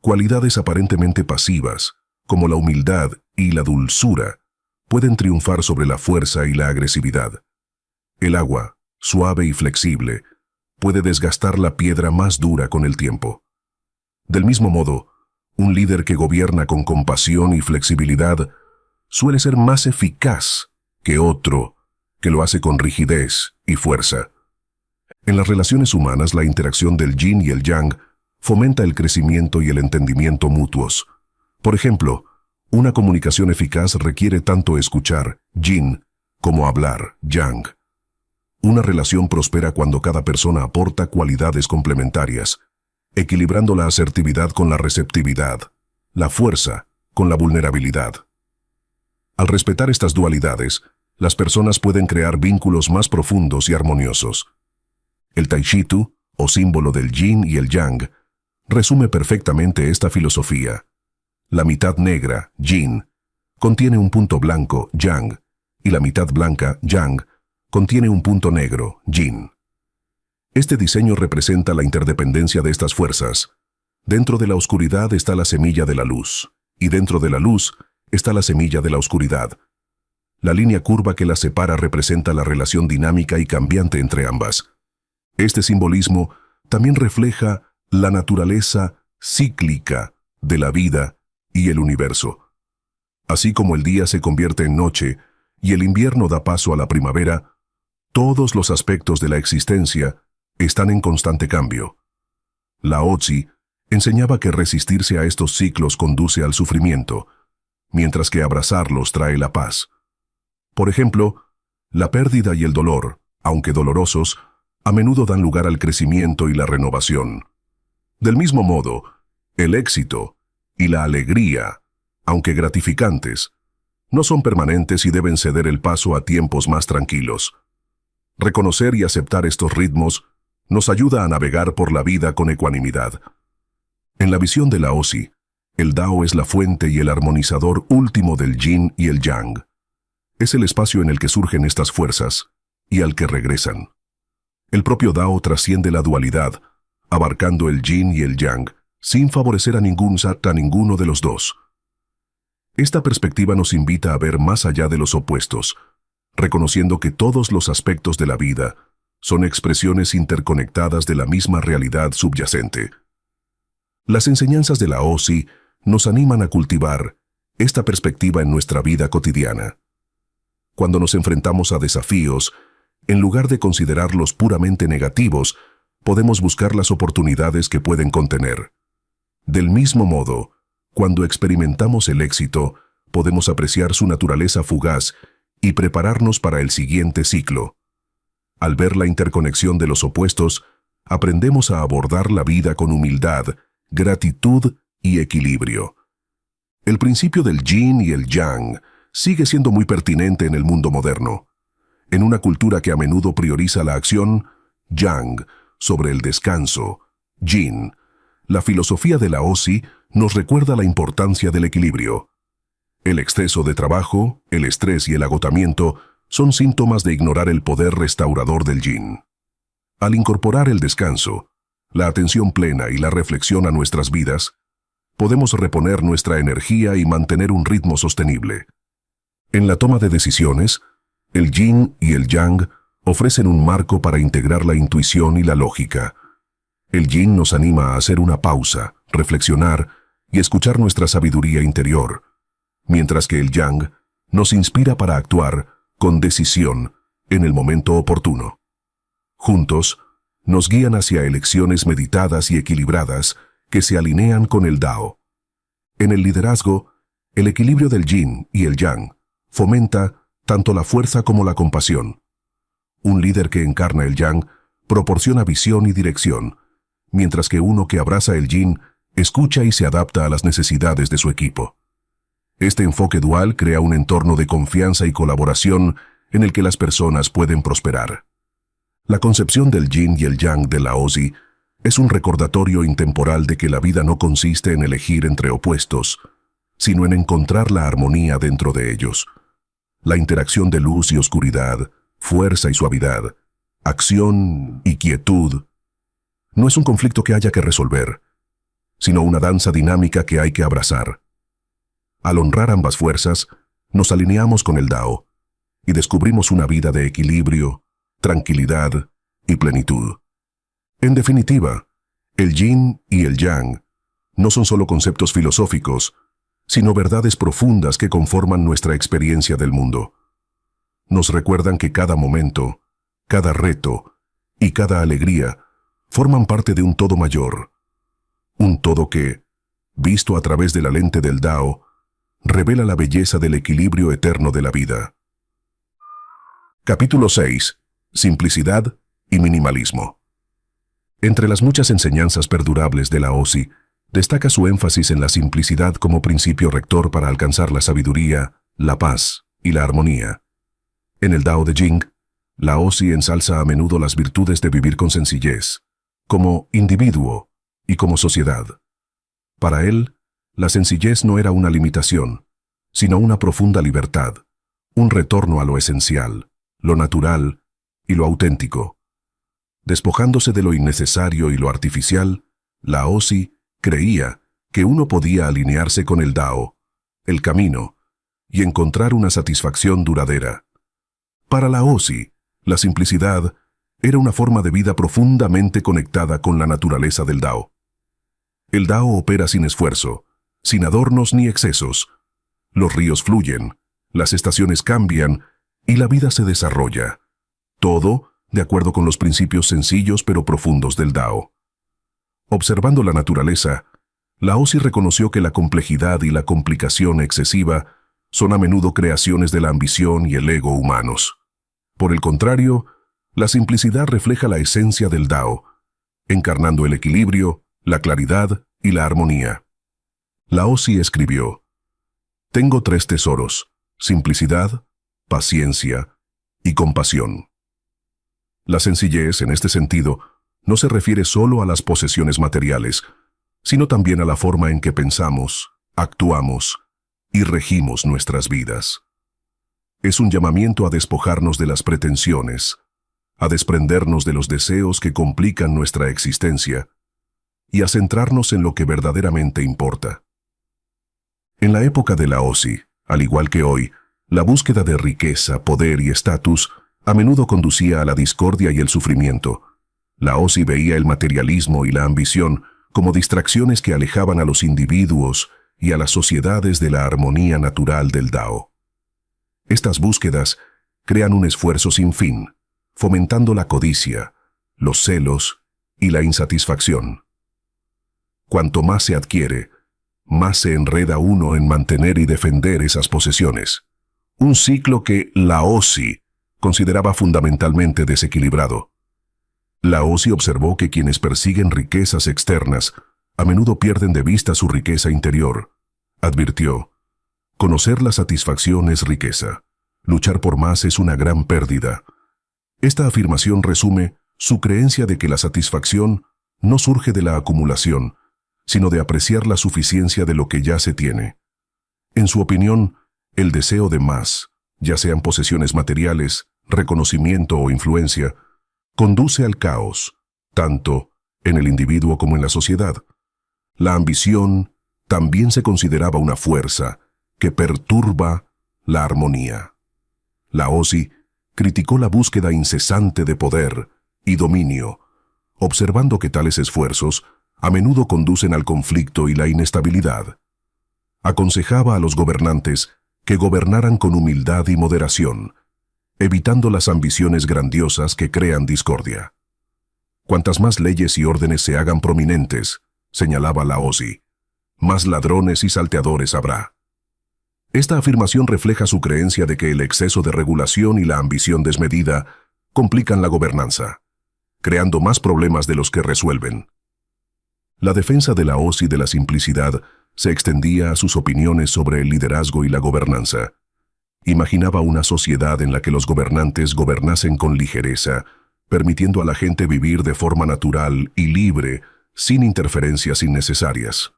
Cualidades aparentemente pasivas, como la humildad y la dulzura, pueden triunfar sobre la fuerza y la agresividad. El agua, suave y flexible, puede desgastar la piedra más dura con el tiempo. Del mismo modo, un líder que gobierna con compasión y flexibilidad suele ser más eficaz que otro que lo hace con rigidez y fuerza. En las relaciones humanas, la interacción del yin y el yang fomenta el crecimiento y el entendimiento mutuos. Por ejemplo, una comunicación eficaz requiere tanto escuchar, yin, como hablar, yang. Una relación prospera cuando cada persona aporta cualidades complementarias, equilibrando la asertividad con la receptividad, la fuerza con la vulnerabilidad. Al respetar estas dualidades, las personas pueden crear vínculos más profundos y armoniosos. El Taishitu, o símbolo del yin y el yang, resume perfectamente esta filosofía. La mitad negra, yin, contiene un punto blanco, yang, y la mitad blanca, yang, contiene un punto negro, yin. Este diseño representa la interdependencia de estas fuerzas. Dentro de la oscuridad está la semilla de la luz, y dentro de la luz está la semilla de la oscuridad. La línea curva que las separa representa la relación dinámica y cambiante entre ambas. Este simbolismo también refleja la naturaleza cíclica de la vida y el universo. Así como el día se convierte en noche y el invierno da paso a la primavera, todos los aspectos de la existencia están en constante cambio. Laozi enseñaba que resistirse a estos ciclos conduce al sufrimiento, mientras que abrazarlos trae la paz. Por ejemplo, la pérdida y el dolor, aunque dolorosos, a menudo dan lugar al crecimiento y la renovación. Del mismo modo, el éxito y la alegría, aunque gratificantes, no son permanentes y deben ceder el paso a tiempos más tranquilos. Reconocer y aceptar estos ritmos nos ayuda a navegar por la vida con ecuanimidad. En la visión de Laozi, el Dao es la fuente y el armonizador último del yin y el yang. Es el espacio en el que surgen estas fuerzas y al que regresan. El propio Dao trasciende la dualidad, abarcando el yin y el yang, sin favorecer a ninguno de los dos. Esta perspectiva nos invita a ver más allá de los opuestos, reconociendo que todos los aspectos de la vida son expresiones interconectadas de la misma realidad subyacente. Las enseñanzas de Lao Tzu nos animan a cultivar esta perspectiva en nuestra vida cotidiana. Cuando nos enfrentamos a desafíos, en lugar de considerarlos puramente negativos, podemos buscar las oportunidades que pueden contener. Del mismo modo, cuando experimentamos el éxito, podemos apreciar su naturaleza fugaz y prepararnos para el siguiente ciclo. Al ver la interconexión de los opuestos, aprendemos a abordar la vida con humildad, gratitud y equilibrio. El principio del yin y el yang sigue siendo muy pertinente en el mundo moderno. En una cultura que a menudo prioriza la acción, yang, sobre el descanso, yin, la filosofía de Lao Tzu nos recuerda la importancia del equilibrio. El exceso de trabajo, el estrés y el agotamiento son síntomas de ignorar el poder restaurador del yin. Al incorporar el descanso, la atención plena y la reflexión a nuestras vidas, podemos reponer nuestra energía y mantener un ritmo sostenible. En la toma de decisiones, el yin y el yang ofrecen un marco para integrar la intuición y la lógica. El yin nos anima a hacer una pausa, reflexionar y escuchar nuestra sabiduría interior, mientras que el yang nos inspira para actuar con decisión en el momento oportuno. Juntos, nos guían hacia elecciones meditadas y equilibradas que se alinean con el Dao. En el liderazgo, el equilibrio del yin y el yang fomenta tanto la fuerza como la compasión. Un líder que encarna el yang proporciona visión y dirección, mientras que uno que abraza el yin escucha y se adapta a las necesidades de su equipo. Este enfoque dual crea un entorno de confianza y colaboración en el que las personas pueden prosperar. La concepción del yin y el yang de Lao Tzu es un recordatorio intemporal de que la vida no consiste en elegir entre opuestos, sino en encontrar la armonía dentro de ellos. La interacción de luz y oscuridad, fuerza y suavidad, acción y quietud, no es un conflicto que haya que resolver, sino una danza dinámica que hay que abrazar. Al honrar ambas fuerzas, nos alineamos con el Dao y descubrimos una vida de equilibrio, tranquilidad y plenitud. En definitiva, el yin y el yang no son solo conceptos filosóficos, sino verdades profundas que conforman nuestra experiencia del mundo. Nos recuerdan que cada momento, cada reto y cada alegría forman parte de un todo mayor, un todo que, visto a través de la lente del Dao, revela la belleza del equilibrio eterno de la vida. Capítulo 6. Simplicidad y minimalismo. Entre las muchas enseñanzas perdurables de Lao Tzu, destaca su énfasis en la simplicidad como principio rector para alcanzar la sabiduría, la paz y la armonía. En el Dao de Jing, Lao Tzu ensalza a menudo las virtudes de vivir con sencillez, como individuo y como sociedad. Para él, la sencillez no era una limitación, sino una profunda libertad, un retorno a lo esencial, lo natural y lo auténtico. Despojándose de lo innecesario y lo artificial, Lao Tzu creía que uno podía alinearse con el Dao, el camino, y encontrar una satisfacción duradera. Para Lao Tzu, la simplicidad era una forma de vida profundamente conectada con la naturaleza del Dao. El Dao opera sin esfuerzo, sin adornos ni excesos. Los ríos fluyen, las estaciones cambian y la vida se desarrolla. Todo de acuerdo con los principios sencillos pero profundos del Dao. Observando la naturaleza, Lao Tzu reconoció que la complejidad y la complicación excesiva son a menudo creaciones de la ambición y el ego humanos. Por el contrario, la simplicidad refleja la esencia del Dao, encarnando el equilibrio, la claridad y la armonía. Lao Tzu escribió: «Tengo 3 tesoros: simplicidad, paciencia y compasión». La sencillez, en este sentido, no se refiere solo a las posesiones materiales, sino también a la forma en que pensamos, actuamos y regimos nuestras vidas. Es un llamamiento a despojarnos de las pretensiones, a desprendernos de los deseos que complican nuestra existencia y a centrarnos en lo que verdaderamente importa. En la época de Laozi, al igual que hoy, la búsqueda de riqueza, poder y estatus a menudo conducía a la discordia y el sufrimiento. Laozi veía el materialismo y la ambición como distracciones que alejaban a los individuos y a las sociedades de la armonía natural del Dao. Estas búsquedas crean un esfuerzo sin fin, fomentando la codicia, los celos y la insatisfacción. Cuanto más se adquiere, más se enreda uno en mantener y defender esas posesiones. Un ciclo que Laozi consideraba fundamentalmente desequilibrado. Laozi observó que quienes persiguen riquezas externas a menudo pierden de vista su riqueza interior. Advirtió: conocer la satisfacción es riqueza. Luchar por más es una gran pérdida. Esta afirmación resume su creencia de que la satisfacción no surge de la acumulación, sino de apreciar la suficiencia de lo que ya se tiene. En su opinión, el deseo de más, ya sean posesiones materiales, reconocimiento o influencia, conduce al caos, tanto en el individuo como en la sociedad. La ambición también se consideraba una fuerza que perturba la armonía. Laozi criticó la búsqueda incesante de poder y dominio, observando que tales esfuerzos a menudo conducen al conflicto y la inestabilidad. Aconsejaba a los gobernantes que gobernaran con humildad y moderación, evitando las ambiciones grandiosas que crean discordia. Cuantas más leyes y órdenes se hagan prominentes, señalaba Laozi, más ladrones y salteadores habrá. Esta afirmación refleja su creencia de que el exceso de regulación y la ambición desmedida complican la gobernanza, creando más problemas de los que resuelven. La defensa de Laozi de la simplicidad se extendía a sus opiniones sobre el liderazgo y la gobernanza. Imaginaba una sociedad en la que los gobernantes gobernasen con ligereza, permitiendo a la gente vivir de forma natural y libre, sin interferencias innecesarias.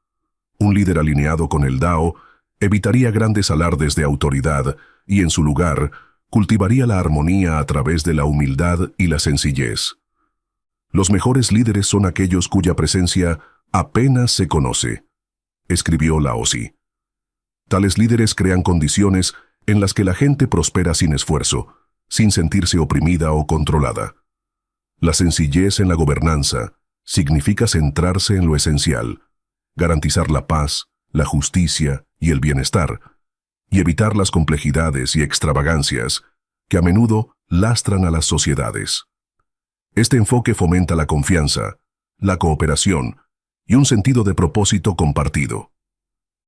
Un líder alineado con el Dao evitaría grandes alardes de autoridad y, en su lugar, cultivaría la armonía a través de la humildad y la sencillez. Los mejores líderes son aquellos cuya presencia apenas se conoce, escribió Laozi. Tales líderes crean condiciones en las que la gente prospera sin esfuerzo, sin sentirse oprimida o controlada. La sencillez en la gobernanza significa centrarse en lo esencial, garantizar la paz, la justicia y el bienestar, y evitar las complejidades y extravagancias que a menudo lastran a las sociedades. Este enfoque fomenta la confianza, la cooperación y un sentido de propósito compartido.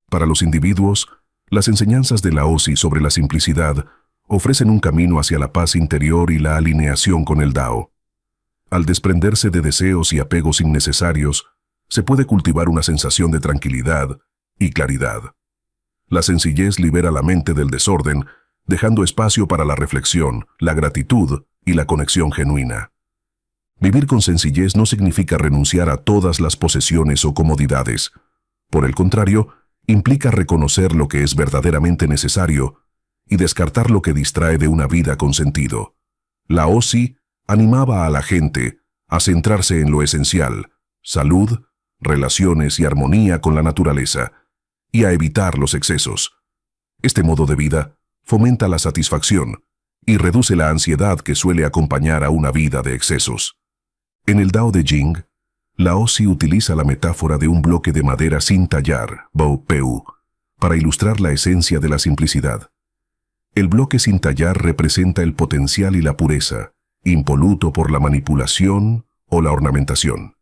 Para los individuos, las enseñanzas de Laozi sobre la simplicidad ofrecen un camino hacia la paz interior y la alineación con el Dao. Al desprenderse de deseos y apegos innecesarios, se puede cultivar una sensación de tranquilidad y claridad. La sencillez libera la mente del desorden, dejando espacio para la reflexión, la gratitud y la conexión genuina. Vivir con sencillez no significa renunciar a todas las posesiones o comodidades. Por el contrario, implica reconocer lo que es verdaderamente necesario y descartar lo que distrae de una vida con sentido. Laozi animaba a la gente a centrarse en lo esencial: salud, relaciones y armonía con la naturaleza, y a evitar los excesos. Este modo de vida fomenta la satisfacción y reduce la ansiedad que suele acompañar a una vida de excesos. En el Dao de Jing, Laozi utiliza la metáfora de un bloque de madera sin tallar, Bao-Peu, para ilustrar la esencia de la simplicidad. El bloque sin tallar representa el potencial y la pureza, impoluto por la manipulación o la ornamentación.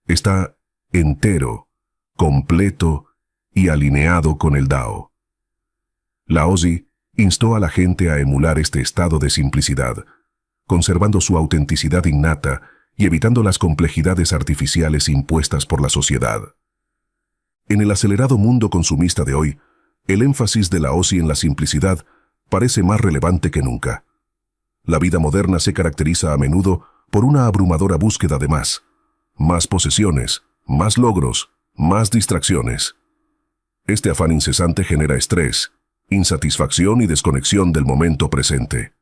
Está entero, completo y alineado con el Dao. Laozi instó a la gente a emular este estado de simplicidad, conservando su autenticidad innata y evitando las complejidades artificiales impuestas por la sociedad. En el acelerado mundo consumista de hoy, el énfasis de Laozi en la simplicidad parece más relevante que nunca. La vida moderna se caracteriza a menudo por una abrumadora búsqueda de más posesiones, más logros, más distracciones. Este afán incesante genera estrés, insatisfacción y desconexión del momento presente.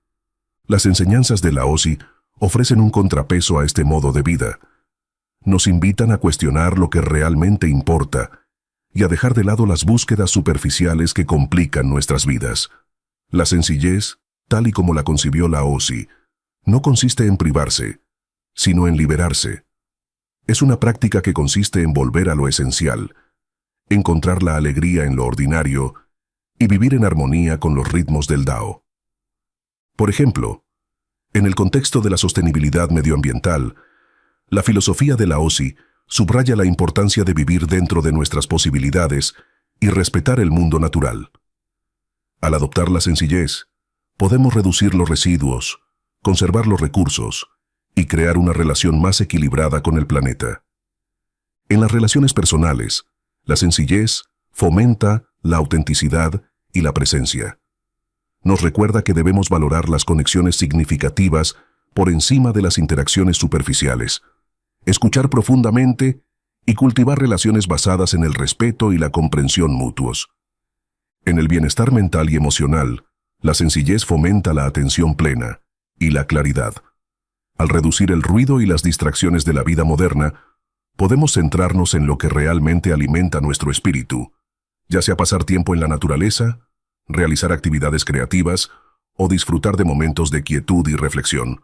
Las enseñanzas de Laozi ofrecen un contrapeso a este modo de vida. Nos invitan a cuestionar lo que realmente importa y a dejar de lado las búsquedas superficiales que complican nuestras vidas. La sencillez, tal y como la concibió Laozi, no consiste en privarse, sino en liberarse. Es una práctica que consiste en volver a lo esencial, encontrar la alegría en lo ordinario y vivir en armonía con los ritmos del Dao. Por ejemplo, en el contexto de la sostenibilidad medioambiental, la filosofía de Laozi subraya la importancia de vivir dentro de nuestras posibilidades y respetar el mundo natural. Al adoptar la sencillez, podemos reducir los residuos, conservar los recursos y crear una relación más equilibrada con el planeta. En las relaciones personales, la sencillez fomenta la autenticidad y la presencia. Nos recuerda que debemos valorar las conexiones significativas por encima de las interacciones superficiales, escuchar profundamente y cultivar relaciones basadas en el respeto y la comprensión mutuos. En el bienestar mental y emocional, la sencillez fomenta la atención plena y la claridad. Al reducir el ruido y las distracciones de la vida moderna, podemos centrarnos en lo que realmente alimenta nuestro espíritu, ya sea pasar tiempo en la naturaleza, realizar actividades creativas o disfrutar de momentos de quietud y reflexión.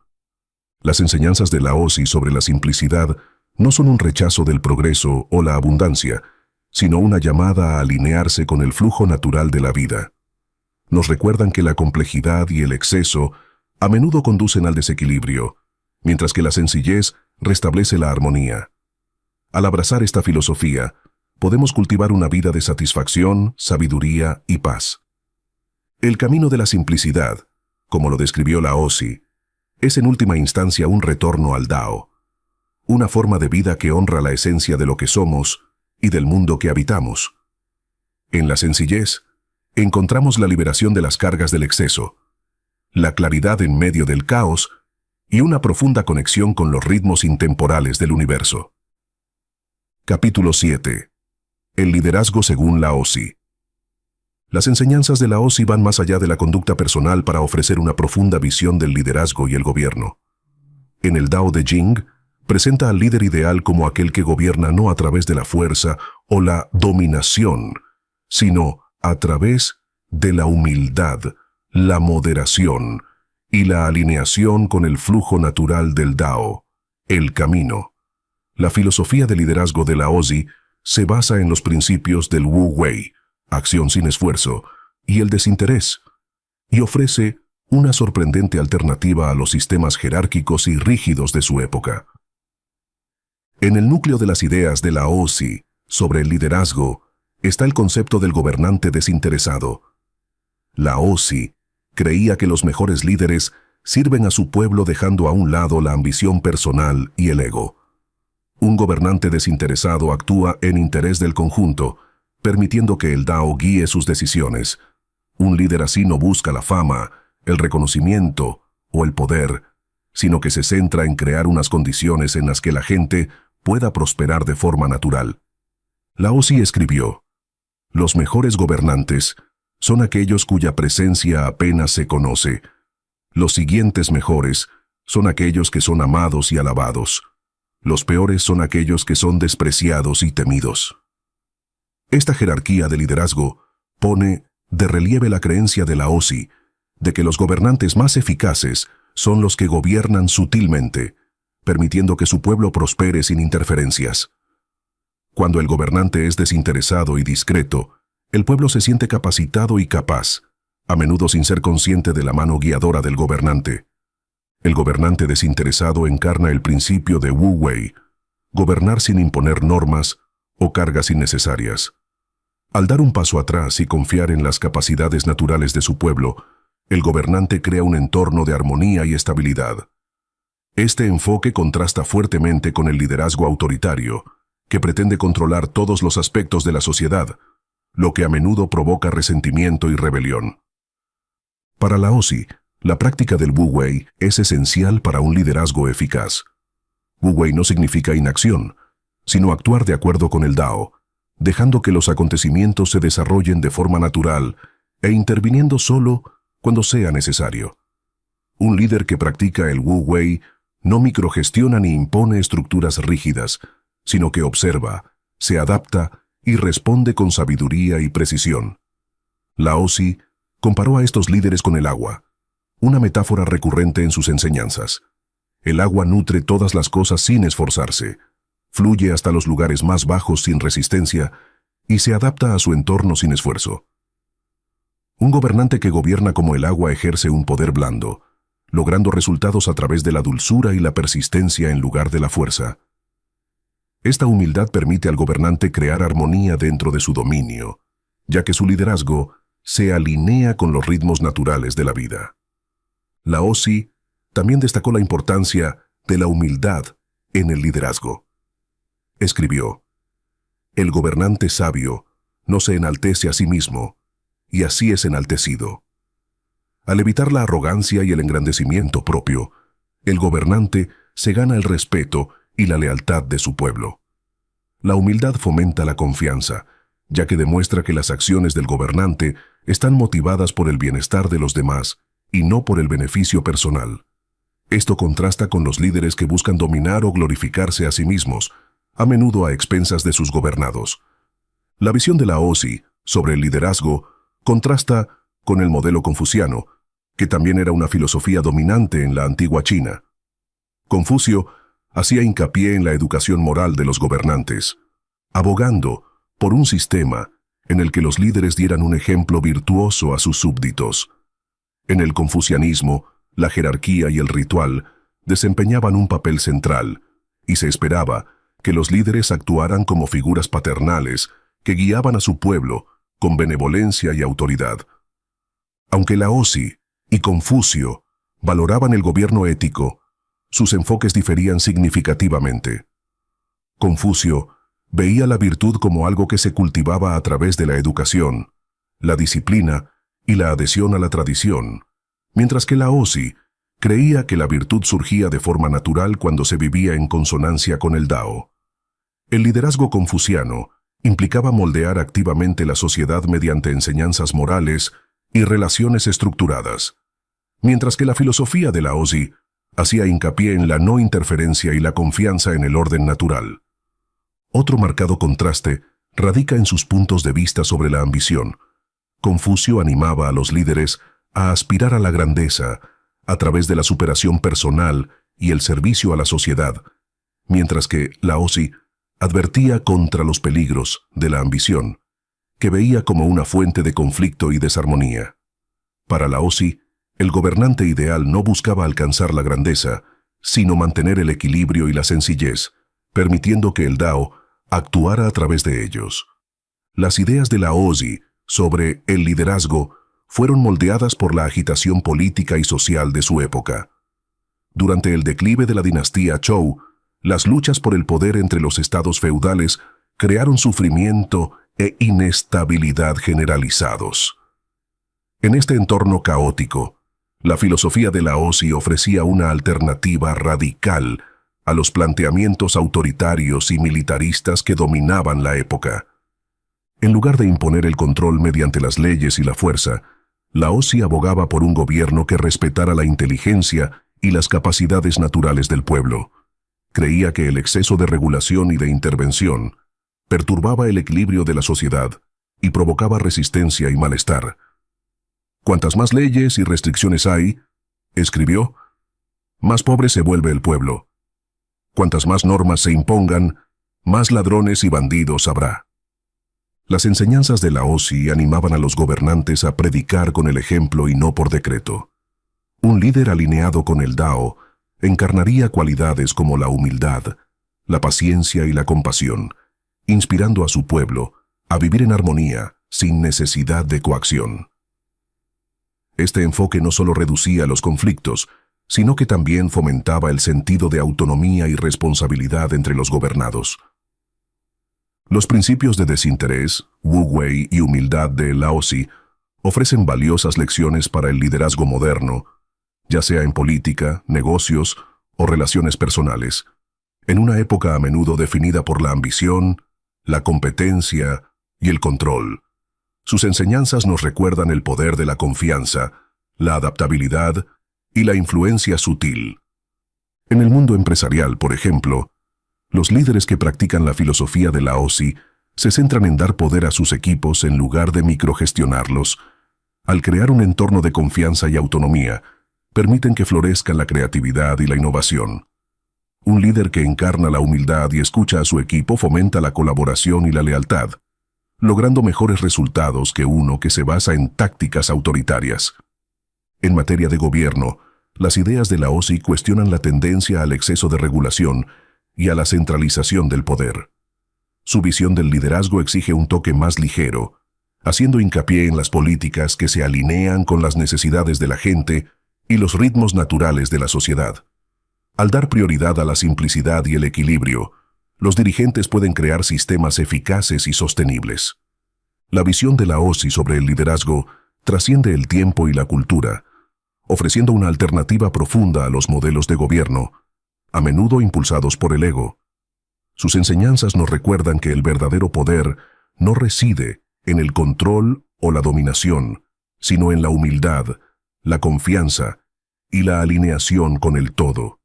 Las enseñanzas de Laozi sobre la simplicidad no son un rechazo del progreso o la abundancia, sino una llamada a alinearse con el flujo natural de la vida. Nos recuerdan que la complejidad y el exceso a menudo conducen al desequilibrio, mientras que la sencillez restablece la armonía. Al abrazar esta filosofía, podemos cultivar una vida de satisfacción, sabiduría y paz. El camino de la simplicidad, como lo describió Laozi, es en última instancia un retorno al Dao, una forma de vida que honra la esencia de lo que somos y del mundo que habitamos. En la sencillez, encontramos la liberación de las cargas del exceso, la claridad en medio del caos y una profunda conexión con los ritmos intemporales del universo. Capítulo 7. El liderazgo según Laozi. Las enseñanzas de Laozi van más allá de la conducta personal para ofrecer una profunda visión del liderazgo y el gobierno. En el Dao de Jing, presenta al líder ideal como aquel que gobierna no a través de la fuerza o la dominación, sino a través de la humildad, la moderación y la alineación con el flujo natural del Dao, el camino. La filosofía de liderazgo de Laozi se basa en los principios del Wu Wei, acción sin esfuerzo, y el desinterés, y ofrece una sorprendente alternativa a los sistemas jerárquicos y rígidos de su época. En el núcleo de las ideas de Laozi sobre el liderazgo está el concepto del gobernante desinteresado. Laozi creía que los mejores líderes sirven a su pueblo dejando a un lado la ambición personal y el ego. Un gobernante desinteresado actúa en interés del conjunto, permitiendo que el Dao guíe sus decisiones. Un líder así no busca la fama, el reconocimiento o el poder, sino que se centra en crear unas condiciones en las que la gente pueda prosperar de forma natural. Laozi escribió: «Los mejores gobernantes son aquellos cuya presencia apenas se conoce. Los siguientes mejores son aquellos que son amados y alabados. Los peores son aquellos que son despreciados y temidos». Esta jerarquía de liderazgo pone de relieve la creencia de Laozi de que los gobernantes más eficaces son los que gobiernan sutilmente, permitiendo que su pueblo prospere sin interferencias. Cuando el gobernante es desinteresado y discreto, el pueblo se siente capacitado y capaz, a menudo sin ser consciente de la mano guiadora del gobernante. El gobernante desinteresado encarna el principio de Wu Wei, gobernar sin imponer normas o cargas innecesarias. Al dar un paso atrás y confiar en las capacidades naturales de su pueblo, el gobernante crea un entorno de armonía y estabilidad. Este enfoque contrasta fuertemente con el liderazgo autoritario, que pretende controlar todos los aspectos de la sociedad, lo que a menudo provoca resentimiento y rebelión. Para Laozi, la práctica del Wu Wei es esencial para un liderazgo eficaz. Wu Wei no significa inacción, sino actuar de acuerdo con el Dao, dejando que los acontecimientos se desarrollen de forma natural e interviniendo solo cuando sea necesario. Un líder que practica el Wu Wei no microgestiona ni impone estructuras rígidas, sino que observa, se adapta y responde con sabiduría y precisión. Laozi comparó a estos líderes con el agua, una metáfora recurrente en sus enseñanzas. El agua nutre todas las cosas sin esforzarse, fluye hasta los lugares más bajos sin resistencia y se adapta a su entorno sin esfuerzo. Un gobernante que gobierna como el agua ejerce un poder blando, logrando resultados a través de la dulzura y la persistencia en lugar de la fuerza. Esta humildad permite al gobernante crear armonía dentro de su dominio, ya que su liderazgo se alinea con los ritmos naturales de la vida. Laozi también destacó la importancia de la humildad en el liderazgo. Escribió: «El gobernante sabio no se enaltece a sí mismo, y así es enaltecido». Al evitar la arrogancia y el engrandecimiento propio, el gobernante se gana el respeto y la lealtad de su pueblo. La humildad fomenta la confianza, ya que demuestra que las acciones del gobernante están motivadas por el bienestar de los demás y no por el beneficio personal. Esto contrasta con los líderes que buscan dominar o glorificarse a sí mismos, a menudo a expensas de sus gobernados. La visión de Laozi sobre el liderazgo contrasta con el modelo confuciano, que también era una filosofía dominante en la antigua China. Confucio hacía hincapié en la educación moral de los gobernantes, abogando por un sistema en el que los líderes dieran un ejemplo virtuoso a sus súbditos. En el confucianismo, la jerarquía y el ritual desempeñaban un papel central, y se esperaba que los líderes actuaran como figuras paternales que guiaban a su pueblo con benevolencia y autoridad. Aunque Laozi y Confucio valoraban el gobierno ético, sus enfoques diferían significativamente. Confucio veía la virtud como algo que se cultivaba a través de la educación, la disciplina y la adhesión a la tradición, mientras que Laozi creía que la virtud surgía de forma natural cuando se vivía en consonancia con el Dao. El liderazgo confuciano implicaba moldear activamente la sociedad mediante enseñanzas morales y relaciones estructuradas, mientras que la filosofía de Laozi hacía hincapié en la no interferencia y la confianza en el orden natural. Otro marcado contraste radica en sus puntos de vista sobre la ambición. Confucio animaba a los líderes a aspirar a la grandeza a través de la superación personal y el servicio a la sociedad, mientras que Laozi advertía contra los peligros de la ambición, que veía como una fuente de conflicto y desarmonía. Para Laozi, el gobernante ideal no buscaba alcanzar la grandeza, sino mantener el equilibrio y la sencillez, permitiendo que el Dao actuara a través de ellos. Las ideas de Laozi sobre el liderazgo fueron moldeadas por la agitación política y social de su época. Durante el declive de la dinastía Zhou, las luchas por el poder entre los estados feudales crearon sufrimiento e inestabilidad generalizados. En este entorno caótico, la filosofía de Laozi ofrecía una alternativa radical a los planteamientos autoritarios y militaristas que dominaban la época. En lugar de imponer el control mediante las leyes y la fuerza, Laozi abogaba por un gobierno que respetara la inteligencia y las capacidades naturales del pueblo. Creía que el exceso de regulación y de intervención perturbaba el equilibrio de la sociedad y provocaba resistencia y malestar. «Cuantas más leyes y restricciones hay», escribió, «más pobre se vuelve el pueblo. Cuantas más normas se impongan, más ladrones y bandidos habrá». Las enseñanzas de Laozi animaban a los gobernantes a predicar con el ejemplo y no por decreto. Un líder alineado con el Dao encarnaría cualidades como la humildad, la paciencia y la compasión, inspirando a su pueblo a vivir en armonía sin necesidad de coacción. Este enfoque no solo reducía los conflictos, sino que también fomentaba el sentido de autonomía y responsabilidad entre los gobernados. Los principios de desinterés, Wu Wei y humildad de Laozi ofrecen valiosas lecciones para el liderazgo moderno, ya sea en política, negocios o relaciones personales, en una época a menudo definida por la ambición, la competencia y el control. Sus enseñanzas nos recuerdan el poder de la confianza, la adaptabilidad y la influencia sutil. En el mundo empresarial, por ejemplo, los líderes que practican la filosofía de Laozi se centran en dar poder a sus equipos en lugar de microgestionarlos. Al crear un entorno de confianza y autonomía, permiten que florezca la creatividad y la innovación. Un líder que encarna la humildad y escucha a su equipo fomenta la colaboración y la lealtad, logrando mejores resultados que uno que se basa en tácticas autoritarias. En materia de gobierno, las ideas de la OSI cuestionan la tendencia al exceso de regulación y a la centralización del poder. Su visión del liderazgo exige un toque más ligero, haciendo hincapié en las políticas que se alinean con las necesidades de la gente y los ritmos naturales de la sociedad. Al dar prioridad a la simplicidad y el equilibrio, los dirigentes pueden crear sistemas eficaces y sostenibles. La visión de la OSI sobre el liderazgo trasciende el tiempo y la cultura, ofreciendo una alternativa profunda a los modelos de gobierno, a menudo impulsados por el ego. Sus enseñanzas nos recuerdan que el verdadero poder no reside en el control o la dominación, sino en la humildad, la confianza y la alineación con el todo.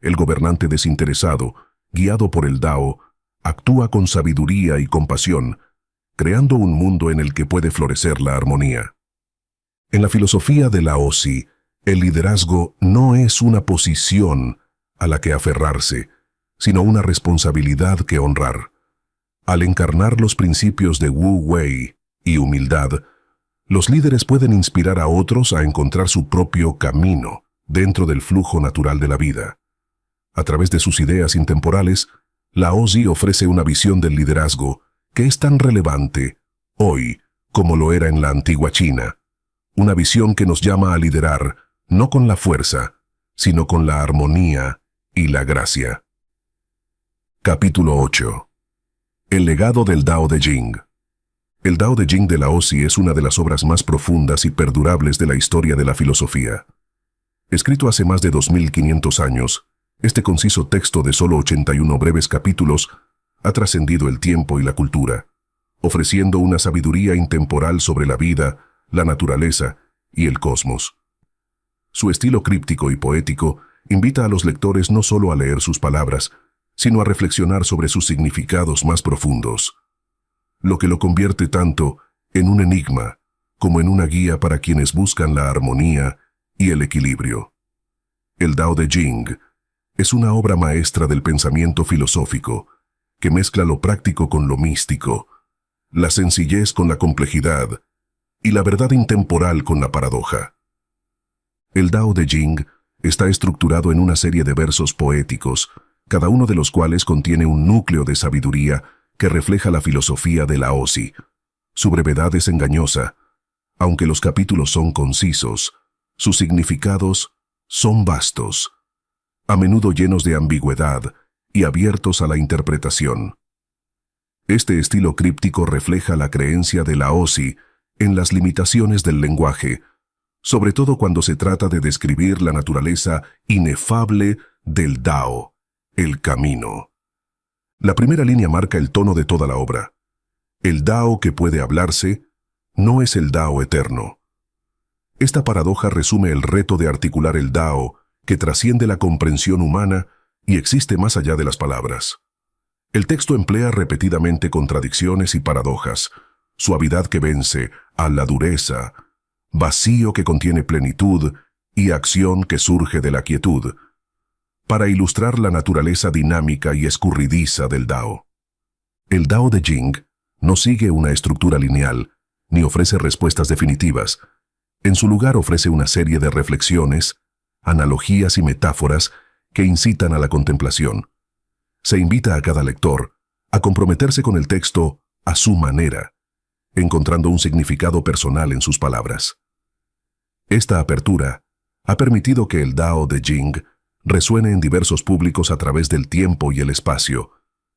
El gobernante desinteresado, guiado por el Dao, actúa con sabiduría y compasión, creando un mundo en el que puede florecer la armonía. En la filosofía de la OSI, el liderazgo no es una posición a la que aferrarse, sino una responsabilidad que honrar. Al encarnar los principios de Wu Wei y humildad, los líderes pueden inspirar a otros a encontrar su propio camino dentro del flujo natural de la vida. A través de sus ideas intemporales, la OSI ofrece una visión del liderazgo que es tan relevante hoy como lo era en la antigua China. Una visión que nos llama a liderar no con la fuerza, sino con la armonía y la gracia. Capítulo 8. El legado del Dao de Jing. El Dao de Jing de la OSI es una de las obras más profundas y perdurables de la historia de la filosofía. Escrito hace más de 2500 años, este conciso texto de solo 81 breves capítulos ha trascendido el tiempo y la cultura, ofreciendo una sabiduría intemporal sobre la vida, la naturaleza y el cosmos. Su estilo críptico y poético invita a los lectores no solo a leer sus palabras, sino a reflexionar sobre sus significados más profundos, lo que lo convierte tanto en un enigma como en una guía para quienes buscan la armonía y el equilibrio. El Dao de Jing es una obra maestra del pensamiento filosófico que mezcla lo práctico con lo místico, la sencillez con la complejidad y la verdad intemporal con la paradoja. El Dao de Jing está estructurado en una serie de versos poéticos, cada uno de los cuales contiene un núcleo de sabiduría que refleja la filosofía de la OSI. Su brevedad es engañosa. Aunque los capítulos son concisos, sus significados son vastos, a menudo llenos de ambigüedad y abiertos a la interpretación. Este estilo críptico refleja la creencia de la OSI en las limitaciones del lenguaje, sobre todo cuando se trata de describir la naturaleza inefable del Dao, el camino. La primera línea marca el tono de toda la obra. El Dao que puede hablarse no es el Dao eterno. Esta paradoja resume el reto de articular el Dao que trasciende la comprensión humana y existe más allá de las palabras. El texto emplea repetidamente contradicciones y paradojas, suavidad que vence a la dureza, vacío que contiene plenitud y acción que surge de la quietud, para ilustrar la naturaleza dinámica y escurridiza del Dao. El Dao de Jing no sigue una estructura lineal, ni ofrece respuestas definitivas. En su lugar ofrece una serie de reflexiones, analogías y metáforas que incitan a la contemplación. Se invita a cada lector a comprometerse con el texto a su manera, encontrando un significado personal en sus palabras. Esta apertura ha permitido que el Dao de Jing resuene en diversos públicos a través del tiempo y el espacio,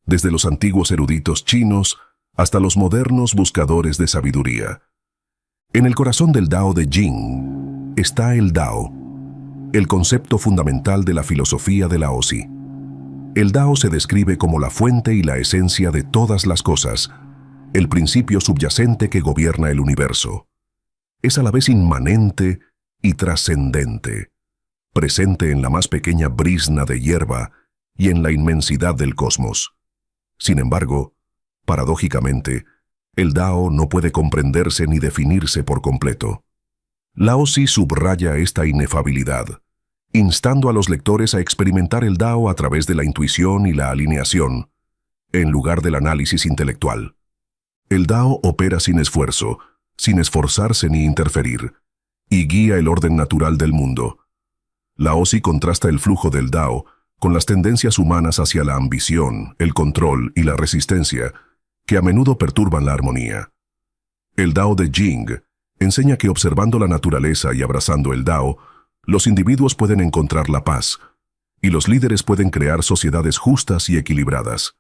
desde los antiguos eruditos chinos hasta los modernos buscadores de sabiduría. En el corazón del Dao de Jing está el Dao, el concepto fundamental de la filosofía de la OSI. El Dao se describe como la fuente y la esencia de todas las cosas, el principio subyacente que gobierna el universo. Es a la vez inmanente y trascendente, presente en la más pequeña brizna de hierba y en la inmensidad del cosmos. Sin embargo, Paradójicamente, el Dao no puede comprenderse ni definirse por completo. Laozi subraya esta inefabilidad, instando a los lectores a experimentar el Dao a través de la intuición y la alineación, en lugar del análisis intelectual. El Dao opera sin esfuerzo, sin esforzarse ni interferir, y guía el orden natural del mundo. Laozi contrasta el flujo del Dao con las tendencias humanas hacia la ambición, el control y la resistencia, que a menudo perturban la armonía. El Dao de Jing enseña que observando la naturaleza y abrazando el Dao, los individuos pueden encontrar la paz, y los líderes pueden crear sociedades justas y equilibradas.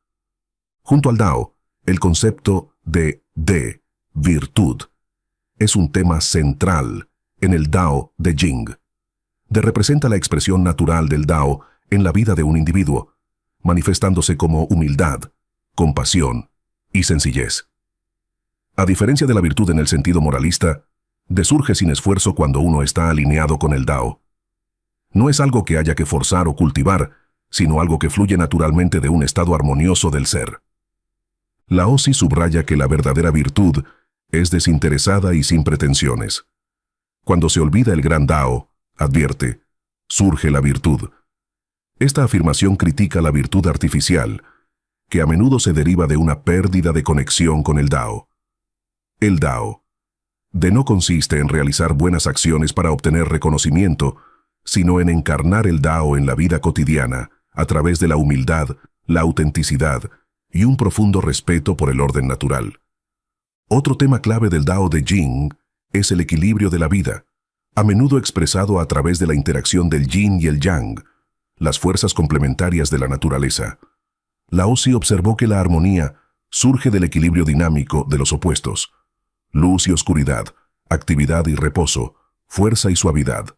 Junto al Dao, el concepto de virtud, es un tema central en el Dao de Jing. De representa la expresión natural del Dao en la vida de un individuo, manifestándose como humildad, compasión y sencillez. A diferencia de la virtud en el sentido moralista, desurge sin esfuerzo cuando uno está alineado con el Dao. No es algo que haya que forzar o cultivar, sino algo que fluye naturalmente de un estado armonioso del ser. Laozi subraya que la verdadera virtud es desinteresada y sin pretensiones. Cuando se olvida el gran Dao, advierte, surge la virtud. Esta afirmación critica la virtud artificial, que a menudo se deriva de una pérdida de conexión con el Dao. El Dao no consiste en realizar buenas acciones para obtener reconocimiento, sino en encarnar el Dao en la vida cotidiana, a través de la humildad, la autenticidad y un profundo respeto por el orden natural. Otro tema clave del Dao de Jing es el equilibrio de la vida, a menudo expresado a través de la interacción del yin y el yang, las fuerzas complementarias de la naturaleza. Laozi observó que la armonía surge del equilibrio dinámico de los opuestos: luz y oscuridad, actividad y reposo, fuerza y suavidad.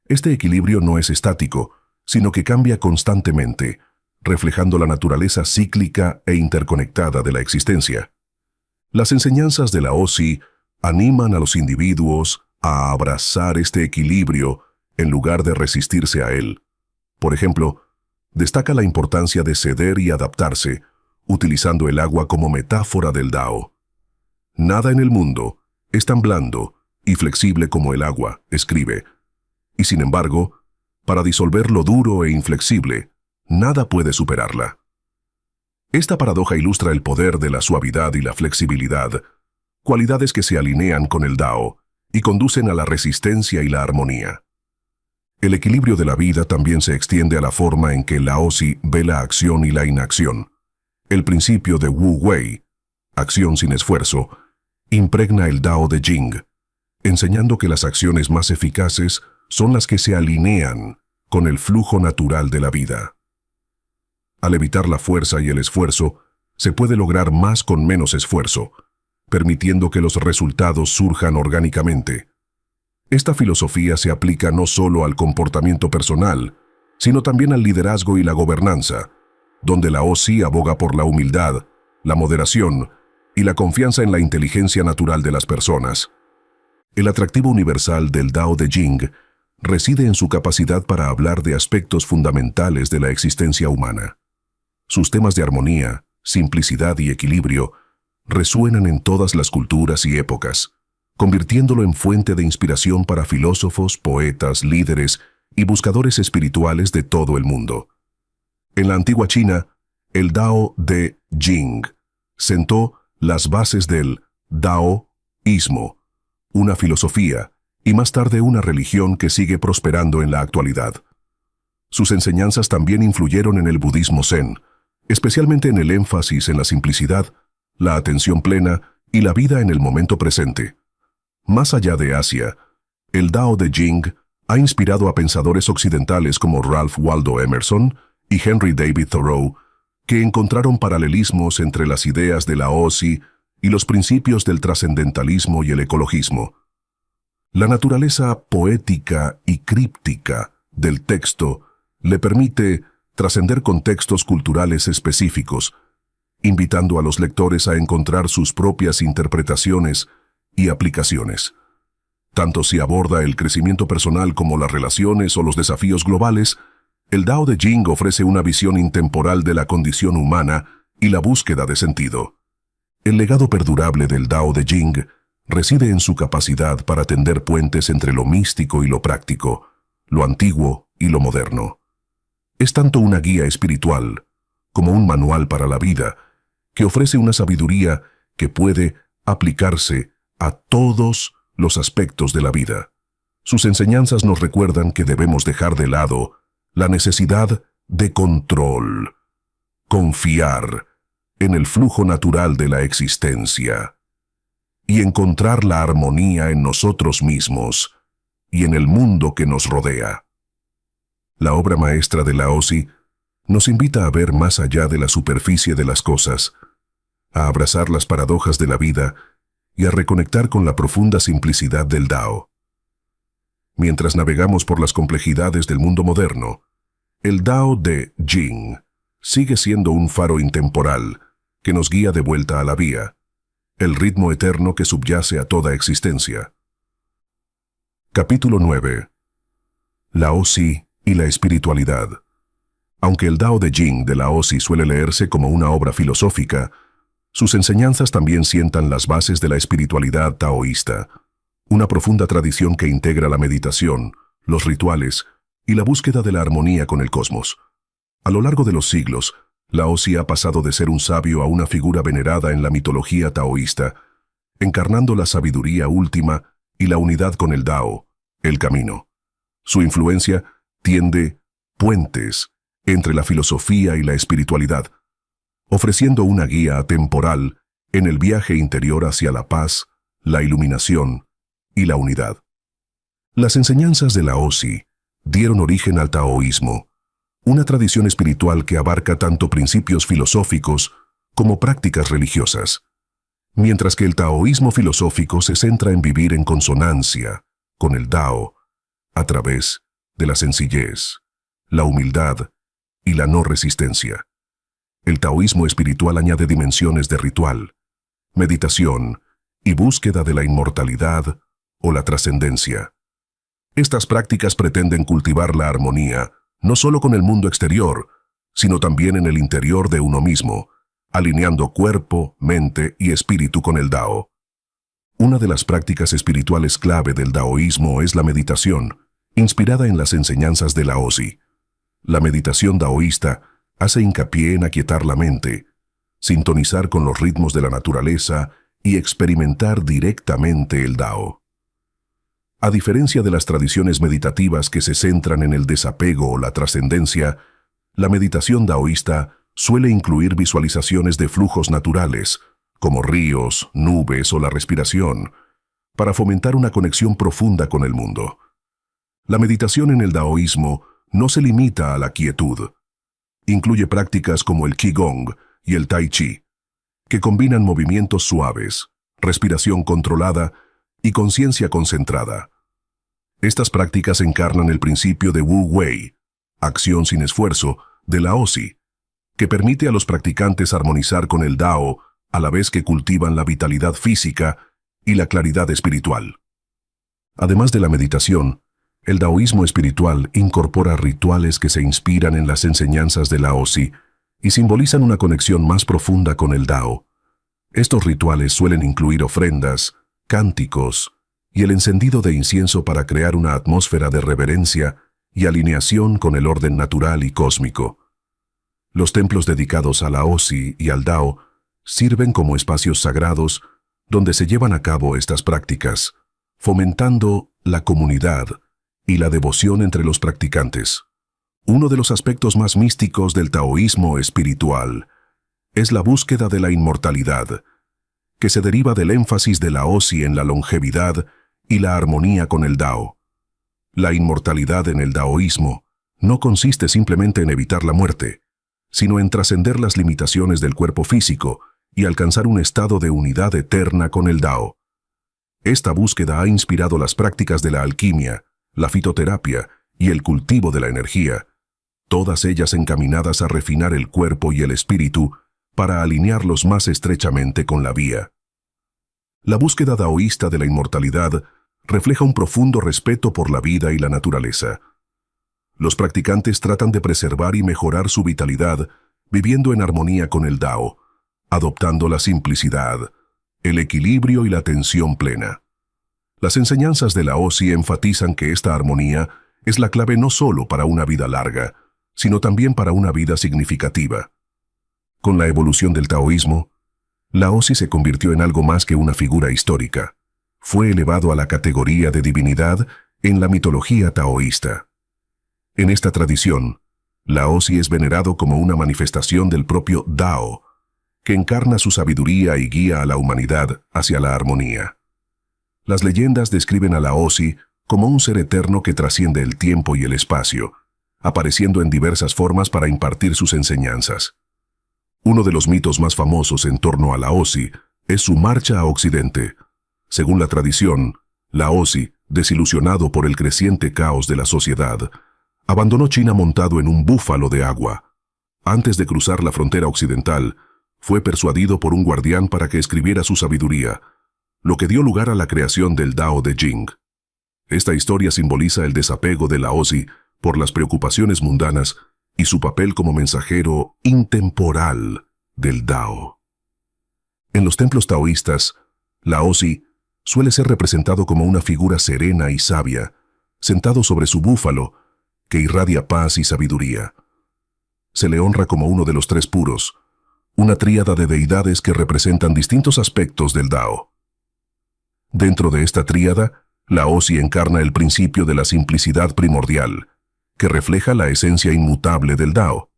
Este equilibrio no es estático, sino que cambia constantemente, reflejando la naturaleza cíclica e interconectada de la existencia. Las enseñanzas de Laozi animan a los individuos a abrazar este equilibrio en lugar de resistirse a él. Por ejemplo, destaca la importancia de ceder y adaptarse, utilizando el agua como metáfora del Dao. Nada en el mundo es tan blando y flexible como el agua, escribe, y sin embargo, para disolver lo duro e inflexible, nada puede superarla. Esta paradoja ilustra el poder de la suavidad y la flexibilidad, cualidades que se alinean con el Dao y conducen a la resistencia y la armonía. El equilibrio de la vida también se extiende a la forma en que Laozi ve la acción y la inacción. El principio de Wu Wei, acción sin esfuerzo, impregna el Dao de Jing, enseñando que las acciones más eficaces son las que se alinean con el flujo natural de la vida. Al evitar la fuerza y el esfuerzo, se puede lograr más con menos esfuerzo, permitiendo que los resultados surjan orgánicamente. Esta filosofía se aplica no solo al comportamiento personal, sino también al liderazgo y la gobernanza, donde Laozi aboga por la humildad, la moderación y la confianza en la inteligencia natural de las personas. El atractivo universal del Dao de Jing reside en su capacidad para hablar de aspectos fundamentales de la existencia humana. Sus temas de armonía, simplicidad y equilibrio resuenan en todas las culturas y épocas, convirtiéndolo en fuente de inspiración para filósofos, poetas, líderes y buscadores espirituales de todo el mundo. En la antigua China, el Dao de Jing sentó las bases del Daoísmo, una filosofía y más tarde una religión que sigue prosperando en la actualidad. Sus enseñanzas también influyeron en el budismo Zen, especialmente en el énfasis en la simplicidad, la atención plena y la vida en el momento presente. Más allá de Asia, el Dao de Jing ha inspirado a pensadores occidentales como Ralph Waldo Emerson y Henry David Thoreau, que encontraron paralelismos entre las ideas de Laozi y los principios del trascendentalismo y el ecologismo. La naturaleza poética y críptica del texto le permite trascender contextos culturales específicos, invitando a los lectores a encontrar sus propias interpretaciones y aplicaciones. Tanto si aborda el crecimiento personal como las relaciones o los desafíos globales, el Dao de Jing ofrece una visión intemporal de la condición humana y la búsqueda de sentido. El legado perdurable del Dao de Jing reside en su capacidad para tender puentes entre lo místico y lo práctico, lo antiguo y lo moderno. Es tanto una guía espiritual como un manual para la vida, que ofrece una sabiduría que puede aplicarse a todos los aspectos de la vida. Sus enseñanzas nos recuerdan que debemos dejar de lado la necesidad de control, confiar en el flujo natural de la existencia y encontrar la armonía en nosotros mismos y en el mundo que nos rodea. La obra maestra de Laozi nos invita a ver más allá de la superficie de las cosas, a abrazar las paradojas de la vida y a reconectar con la profunda simplicidad del Dao. Mientras navegamos por las complejidades del mundo moderno, el Dao de Jing sigue siendo un faro intemporal que nos guía de vuelta a la vía, el ritmo eterno que subyace a toda existencia. Capítulo 9. Laozi y la espiritualidad. Aunque el Dao de Jing de Laozi suele leerse como una obra filosófica, sus enseñanzas también sientan las bases de la espiritualidad taoísta, una profunda tradición que integra la meditación, los rituales y la búsqueda de la armonía con el cosmos. A lo largo de los siglos, Laozi ha pasado de ser un sabio a una figura venerada en la mitología taoísta, encarnando la sabiduría última y la unidad con el Dao, el camino. Su influencia tiende puentes entre la filosofía y la espiritualidad, ofreciendo una guía atemporal en el viaje interior hacia la paz, la iluminación y la unidad. Las enseñanzas de Laozi dieron origen al taoísmo, una tradición espiritual que abarca tanto principios filosóficos como prácticas religiosas, mientras que el taoísmo filosófico se centra en vivir en consonancia con el Dao a través de la sencillez, la humildad y la no resistencia. El taoísmo espiritual añade dimensiones de ritual, meditación y búsqueda de la inmortalidad o la trascendencia. Estas prácticas pretenden cultivar la armonía no solo con el mundo exterior, sino también en el interior de uno mismo, alineando cuerpo, mente y espíritu con el Dao. Una de las prácticas espirituales clave del daoísmo es la meditación, inspirada en las enseñanzas de Laozi. La meditación daoísta hace hincapié en aquietar la mente, sintonizar con los ritmos de la naturaleza y experimentar directamente el Dao. A diferencia de las tradiciones meditativas que se centran en el desapego o la trascendencia, la meditación daoísta suele incluir visualizaciones de flujos naturales, como ríos, nubes o la respiración, para fomentar una conexión profunda con el mundo. La meditación en el daoísmo no se limita a la quietud. Incluye prácticas como el Qigong y el Tai Chi, que combinan movimientos suaves, respiración controlada y conciencia concentrada. Estas prácticas encarnan el principio de Wu Wei, acción sin esfuerzo, de Laozi, que permite a los practicantes armonizar con el Dao a la vez que cultivan la vitalidad física y la claridad espiritual. Además de la meditación, el daoísmo espiritual incorpora rituales que se inspiran en las enseñanzas de Laozi y simbolizan una conexión más profunda con el Dao. Estos rituales suelen incluir ofrendas, cánticos y el encendido de incienso para crear una atmósfera de reverencia y alineación con el orden natural y cósmico. Los templos dedicados a Laozi y al Dao sirven como espacios sagrados donde se llevan a cabo estas prácticas, fomentando la comunidad y la devoción entre los practicantes. Uno de los aspectos más místicos del taoísmo espiritual es la búsqueda de la inmortalidad, que se deriva del énfasis de Laozi en la longevidad y la armonía con el Dao. La inmortalidad en el daoísmo no consiste simplemente en evitar la muerte, sino en trascender las limitaciones del cuerpo físico y alcanzar un estado de unidad eterna con el Dao. Esta búsqueda ha inspirado las prácticas de la alquimia, la fitoterapia y el cultivo de la energía, todas ellas encaminadas a refinar el cuerpo y el espíritu para alinearlos más estrechamente con la vía. La búsqueda daoísta de la inmortalidad refleja un profundo respeto por la vida y la naturaleza. Los practicantes tratan de preservar y mejorar su vitalidad, viviendo en armonía con el Dao, adoptando la simplicidad, el equilibrio y la atención plena. Las enseñanzas de Laozi enfatizan que esta armonía es la clave no solo para una vida larga, sino también para una vida significativa. Con la evolución del taoísmo, Laozi se convirtió en algo más que una figura histórica. Fue elevado a la categoría de divinidad en la mitología taoísta. En esta tradición, Laozi es venerado como una manifestación del propio Dao, que encarna su sabiduría y guía a la humanidad hacia la armonía. Las leyendas describen a Laozi como un ser eterno que trasciende el tiempo y el espacio, apareciendo en diversas formas para impartir sus enseñanzas. Uno de los mitos más famosos en torno a Laozi es su marcha a Occidente. Según la tradición, Laozi, desilusionado por el creciente caos de la sociedad, abandonó China montado en un búfalo de agua. Antes de cruzar la frontera occidental, fue persuadido por un guardián para que escribiera su sabiduría, lo que dio lugar a la creación del Dao de Jing. Esta historia simboliza el desapego de Laozi por las preocupaciones mundanas y su papel como mensajero intemporal del Dao. En los templos taoístas, Laozi suele ser representado como una figura serena y sabia, sentado sobre su búfalo, que irradia paz y sabiduría. Se le honra como uno de los tres puros, una tríada de deidades que representan distintos aspectos del Dao. Dentro de esta tríada, Laozi encarna el principio de la simplicidad primordial, que refleja la esencia inmutable del Dao.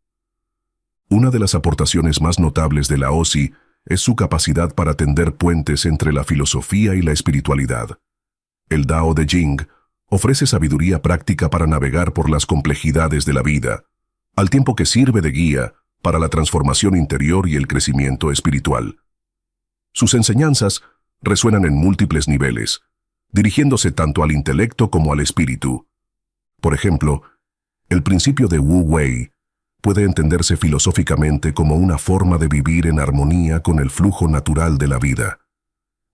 Una de las aportaciones más notables de Laozi es su capacidad para tender puentes entre la filosofía y la espiritualidad. El Dao de Jing ofrece sabiduría práctica para navegar por las complejidades de la vida, al tiempo que sirve de guía para la transformación interior y el crecimiento espiritual. Sus enseñanzas resuenan en múltiples niveles, dirigiéndose tanto al intelecto como al espíritu. Por ejemplo, el principio de Wu Wei puede entenderse filosóficamente como una forma de vivir en armonía con el flujo natural de la vida.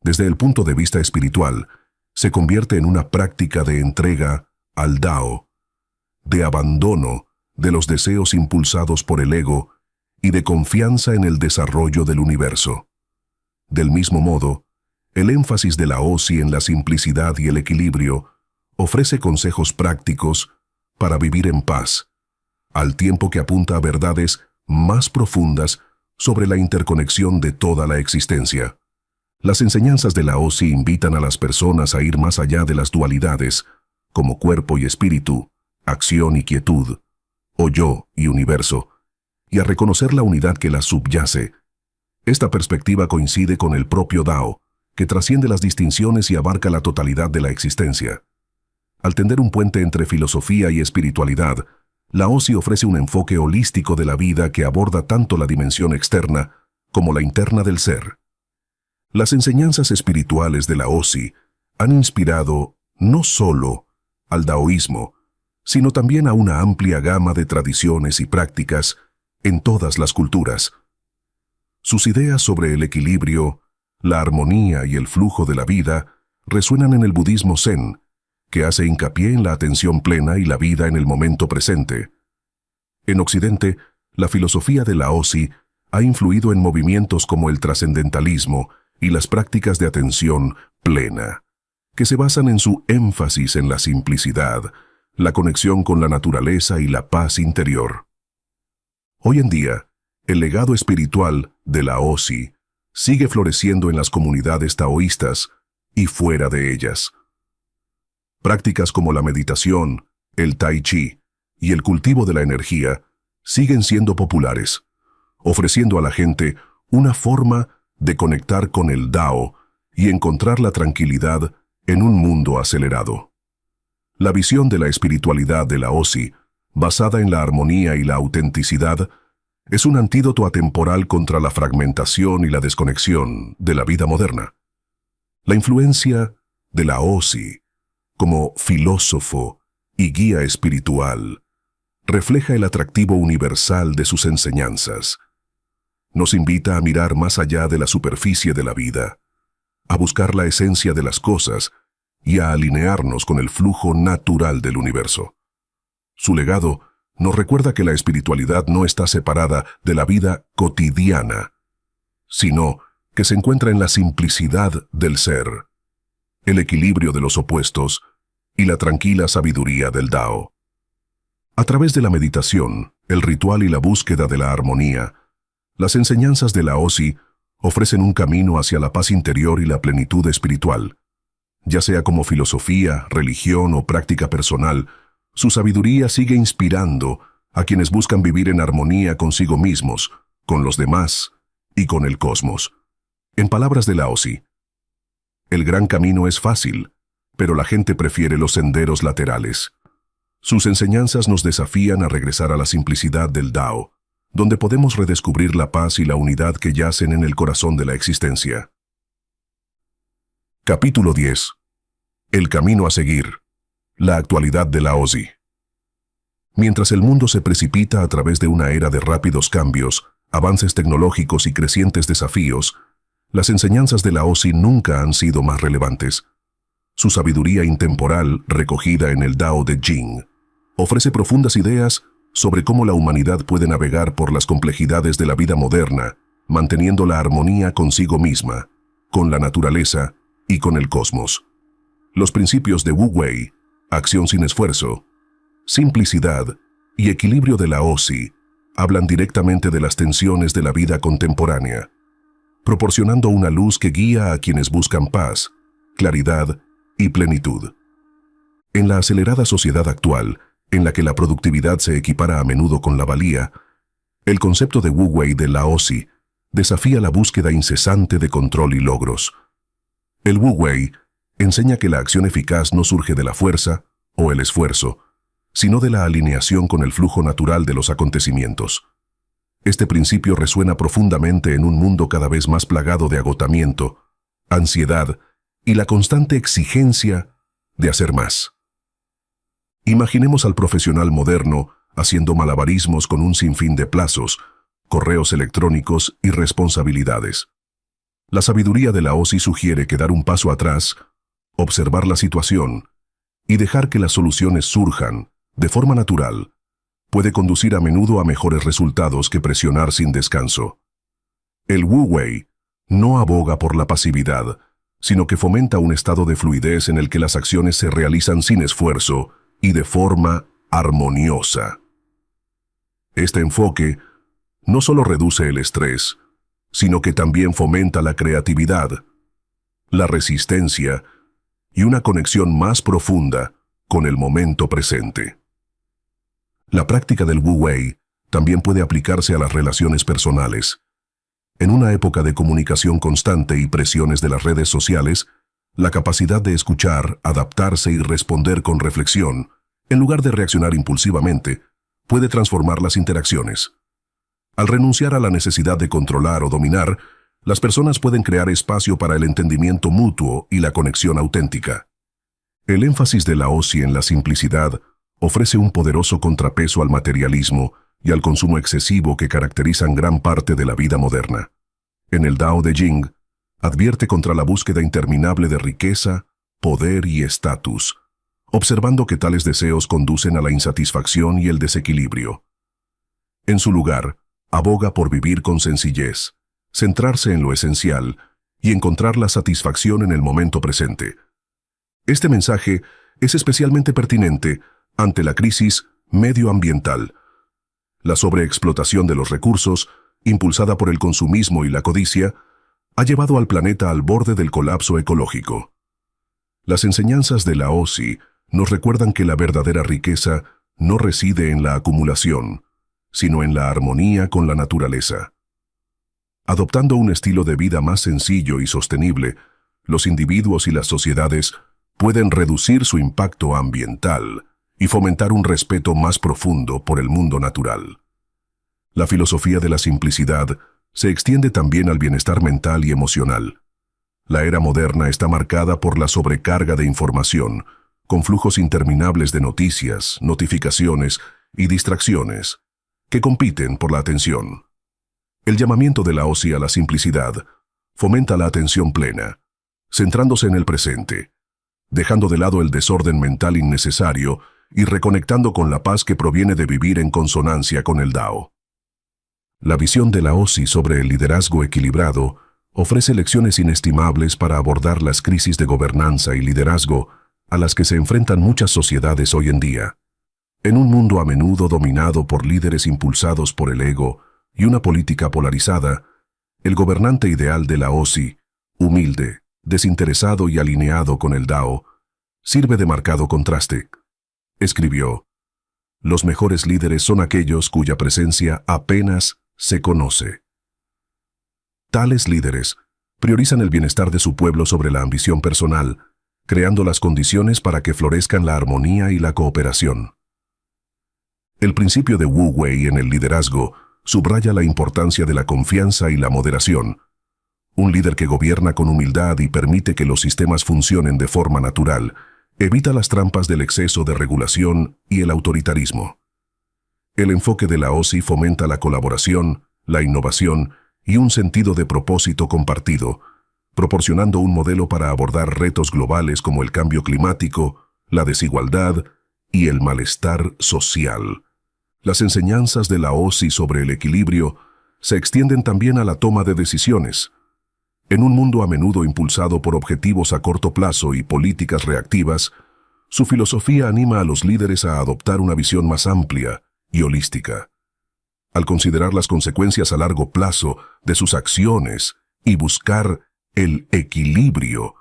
Desde el punto de vista espiritual, se convierte en una práctica de entrega al Dao, de abandono de los deseos impulsados por el ego y de confianza en el desarrollo del universo. Del mismo modo, el énfasis de Laozi en la simplicidad y el equilibrio ofrece consejos prácticos para vivir en paz, al tiempo que apunta a verdades más profundas sobre la interconexión de toda la existencia. Las enseñanzas de Laozi invitan a las personas a ir más allá de las dualidades, como cuerpo y espíritu, acción y quietud, o yo y universo, y a reconocer la unidad que las subyace. Esta perspectiva coincide con el propio Dao, que trasciende las distinciones y abarca la totalidad de la existencia. Al tender un puente entre filosofía y espiritualidad, Laozi ofrece un enfoque holístico de la vida que aborda tanto la dimensión externa como la interna del ser. Las enseñanzas espirituales de Laozi han inspirado no solo al daoísmo, sino también a una amplia gama de tradiciones y prácticas en todas las culturas. Sus ideas sobre el equilibrio, la armonía y el flujo de la vida resuenan en el budismo Zen, que hace hincapié en la atención plena y la vida en el momento presente. En Occidente, la filosofía de Laozi ha influido en movimientos como el trascendentalismo y las prácticas de atención plena, que se basan en su énfasis en la simplicidad, la conexión con la naturaleza y la paz interior. Hoy en día, el legado espiritual de Laozi sigue floreciendo en las comunidades taoístas y fuera de ellas. Prácticas como la meditación, el tai chi y el cultivo de la energía siguen siendo populares, ofreciendo a la gente una forma de conectar con el Dao y encontrar la tranquilidad en un mundo acelerado. La visión de la espiritualidad de Laozi, basada en la armonía y la autenticidad, es un antídoto atemporal contra la fragmentación y la desconexión de la vida moderna. La influencia de Laozi como filósofo y guía espiritual refleja el atractivo universal de sus enseñanzas. Nos invita a mirar más allá de la superficie de la vida, a buscar la esencia de las cosas y a alinearnos con el flujo natural del universo. Su legado nos recuerda que la espiritualidad no está separada de la vida cotidiana, sino que se encuentra en la simplicidad del ser, el equilibrio de los opuestos y la tranquila sabiduría del Dao. A través de la meditación, el ritual y la búsqueda de la armonía, las enseñanzas de Laozi ofrecen un camino hacia la paz interior y la plenitud espiritual. Ya sea como filosofía, religión o práctica personal, su sabiduría sigue inspirando a quienes buscan vivir en armonía consigo mismos, con los demás y con el cosmos. En palabras de Laozi, el gran camino es fácil, pero la gente prefiere los senderos laterales. Sus enseñanzas nos desafían a regresar a la simplicidad del Dao, donde podemos redescubrir la paz y la unidad que yacen en el corazón de la existencia. Capítulo 10. El camino a seguir. La actualidad de Laozi. Mientras el mundo se precipita a través de una era de rápidos cambios, avances tecnológicos y crecientes desafíos, las enseñanzas de Laozi nunca han sido más relevantes. Su sabiduría intemporal, recogida en el Dao de Jing, ofrece profundas ideas sobre cómo la humanidad puede navegar por las complejidades de la vida moderna, manteniendo la armonía consigo misma, con la naturaleza y con el cosmos. Los principios de Wu Wei, acción sin esfuerzo, simplicidad y equilibrio de Laozi, hablan directamente de las tensiones de la vida contemporánea, proporcionando una luz que guía a quienes buscan paz, claridad y plenitud. En la acelerada sociedad actual, en la que la productividad se equipara a menudo con la valía, el concepto de Wu Wei de Laozi desafía la búsqueda incesante de control y logros. El Wu Wei enseña que la acción eficaz no surge de la fuerza o el esfuerzo, sino de la alineación con el flujo natural de los acontecimientos. Este principio resuena profundamente en un mundo cada vez más plagado de agotamiento, ansiedad y la constante exigencia de hacer más. Imaginemos al profesional moderno haciendo malabarismos con un sinfín de plazos, correos electrónicos y responsabilidades. La sabiduría de Laozi sugiere que dar un paso atrás, observar la situación y dejar que las soluciones surjan de forma natural puede conducir a menudo a mejores resultados que presionar sin descanso. El Wu Wei no aboga por la pasividad, sino que fomenta un estado de fluidez en el que las acciones se realizan sin esfuerzo y de forma armoniosa. Este enfoque no solo reduce el estrés, sino que también fomenta la creatividad, la resistencia y una conexión más profunda con el momento presente. La práctica del Wu Wei también puede aplicarse a las relaciones personales. En una época de comunicación constante y presiones de las redes sociales, la capacidad de escuchar, adaptarse y responder con reflexión, en lugar de reaccionar impulsivamente, puede transformar las interacciones. Al renunciar a la necesidad de controlar o dominar, las personas pueden crear espacio para el entendimiento mutuo y la conexión auténtica. El énfasis de Laozi en la simplicidad ofrece un poderoso contrapeso al materialismo y al consumo excesivo que caracterizan gran parte de la vida moderna. En el Dao de Jing, advierte contra la búsqueda interminable de riqueza, poder y estatus, observando que tales deseos conducen a la insatisfacción y el desequilibrio. En su lugar, aboga por vivir con sencillez, centrarse en lo esencial y encontrar la satisfacción en el momento presente. Este mensaje es especialmente pertinente ante la crisis medioambiental. La sobreexplotación de los recursos, impulsada por el consumismo y la codicia, ha llevado al planeta al borde del colapso ecológico. Las enseñanzas de Laozi nos recuerdan que la verdadera riqueza no reside en la acumulación, sino en la armonía con la naturaleza. Adoptando un estilo de vida más sencillo y sostenible, los individuos y las sociedades pueden reducir su impacto ambiental y fomentar un respeto más profundo por el mundo natural. La filosofía de la simplicidad se extiende también al bienestar mental y emocional. La era moderna está marcada por la sobrecarga de información, con flujos interminables de noticias, notificaciones y distracciones, que compiten por la atención. El llamamiento de Laozi a la simplicidad fomenta la atención plena, centrándose en el presente, dejando de lado el desorden mental innecesario y reconectando con la paz que proviene de vivir en consonancia con el Dao. La visión de Laozi sobre el liderazgo equilibrado ofrece lecciones inestimables para abordar las crisis de gobernanza y liderazgo a las que se enfrentan muchas sociedades hoy en día. En un mundo a menudo dominado por líderes impulsados por el ego y una política polarizada, el gobernante ideal de Laozi, humilde, desinteresado y alineado con el Dao, sirve de marcado contraste. Escribió: «Los mejores líderes son aquellos cuya presencia apenas se conoce». Tales líderes priorizan el bienestar de su pueblo sobre la ambición personal, creando las condiciones para que florezcan la armonía y la cooperación. El principio de Wu Wei en el liderazgo subraya la importancia de la confianza y la moderación. Un líder que gobierna con humildad y permite que los sistemas funcionen de forma natural, evita las trampas del exceso de regulación y el autoritarismo. El enfoque de Laozi fomenta la colaboración, la innovación y un sentido de propósito compartido, proporcionando un modelo para abordar retos globales como el cambio climático, la desigualdad y el malestar social. Las enseñanzas de Laozi sobre el equilibrio se extienden también a la toma de decisiones. En un mundo a menudo impulsado por objetivos a corto plazo y políticas reactivas, su filosofía anima a los líderes a adoptar una visión más amplia y holística. Al considerar las consecuencias a largo plazo de sus acciones y buscar el equilibrio,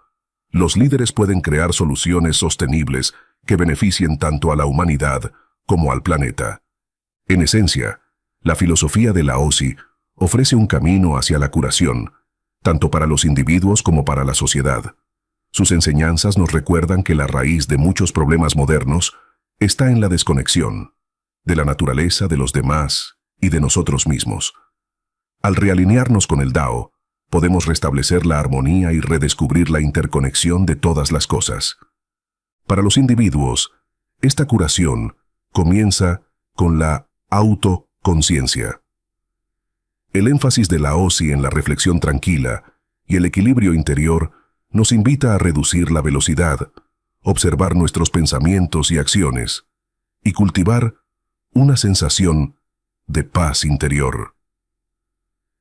los líderes pueden crear soluciones sostenibles que beneficien tanto a la humanidad como al planeta. En esencia, la filosofía de Laozi ofrece un camino hacia la curación, tanto para los individuos como para la sociedad. Sus enseñanzas nos recuerdan que la raíz de muchos problemas modernos está en la desconexión de la naturaleza, de los demás y de nosotros mismos. Al realinearnos con el Dao, podemos restablecer la armonía y redescubrir la interconexión de todas las cosas. Para los individuos, esta curación comienza con la autoconciencia. El énfasis de Laozi en la reflexión tranquila y el equilibrio interior nos invita a reducir la velocidad, observar nuestros pensamientos y acciones, y cultivar una sensación de paz interior.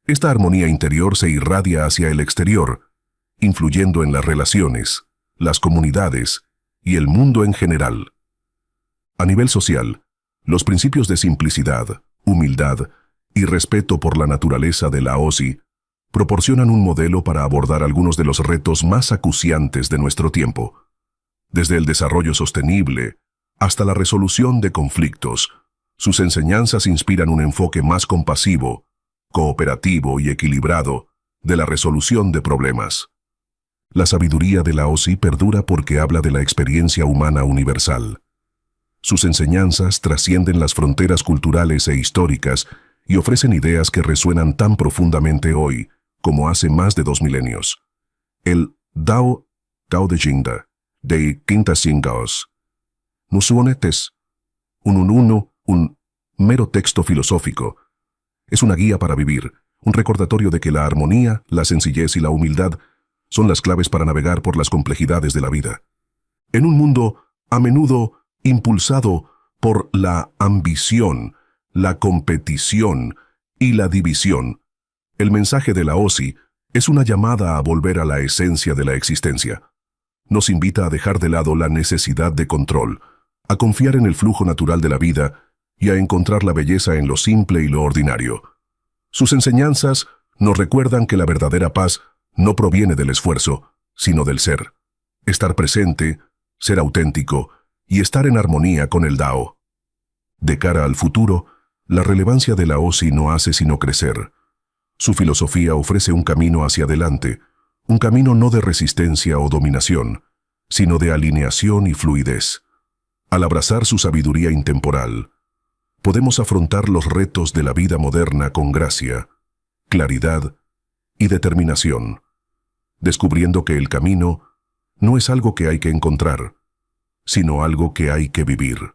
Esta armonía interior se irradia hacia el exterior, influyendo en las relaciones, las comunidades y el mundo en general. A nivel social, los principios de simplicidad, humildad y respeto por la naturaleza de Laozi proporcionan un modelo para abordar algunos de los retos más acuciantes de nuestro tiempo. Desde el desarrollo sostenible hasta la resolución de conflictos, sus enseñanzas inspiran un enfoque más compasivo, cooperativo y equilibrado de la resolución de problemas. La sabiduría de Laozi perdura porque habla de la experiencia humana universal. Sus enseñanzas trascienden las fronteras culturales e históricas y ofrecen ideas que resuenan tan profundamente hoy como hace más de 2 milenios. El Dao de Jingda, de Quinta Gaos, no es un mero texto filosófico. Es una guía para vivir, un recordatorio de que la armonía, la sencillez y la humildad son las claves para navegar por las complejidades de la vida. En un mundo a menudo impulsado por la ambición, la competición y la división, el mensaje de Laozi es una llamada a volver a la esencia de la existencia. Nos invita a dejar de lado la necesidad de control, a confiar en el flujo natural de la vida y a encontrar la belleza en lo simple y lo ordinario. Sus enseñanzas nos recuerdan que la verdadera paz no proviene del esfuerzo, sino del ser. Estar presente, ser auténtico y estar en armonía con el Dao. De cara al futuro, la relevancia de Laozi no hace sino crecer. Su filosofía ofrece un camino hacia adelante, un camino no de resistencia o dominación, sino de alineación y fluidez. Al abrazar su sabiduría intemporal, podemos afrontar los retos de la vida moderna con gracia, claridad y determinación, descubriendo que el camino no es algo que hay que encontrar, sino algo que hay que vivir.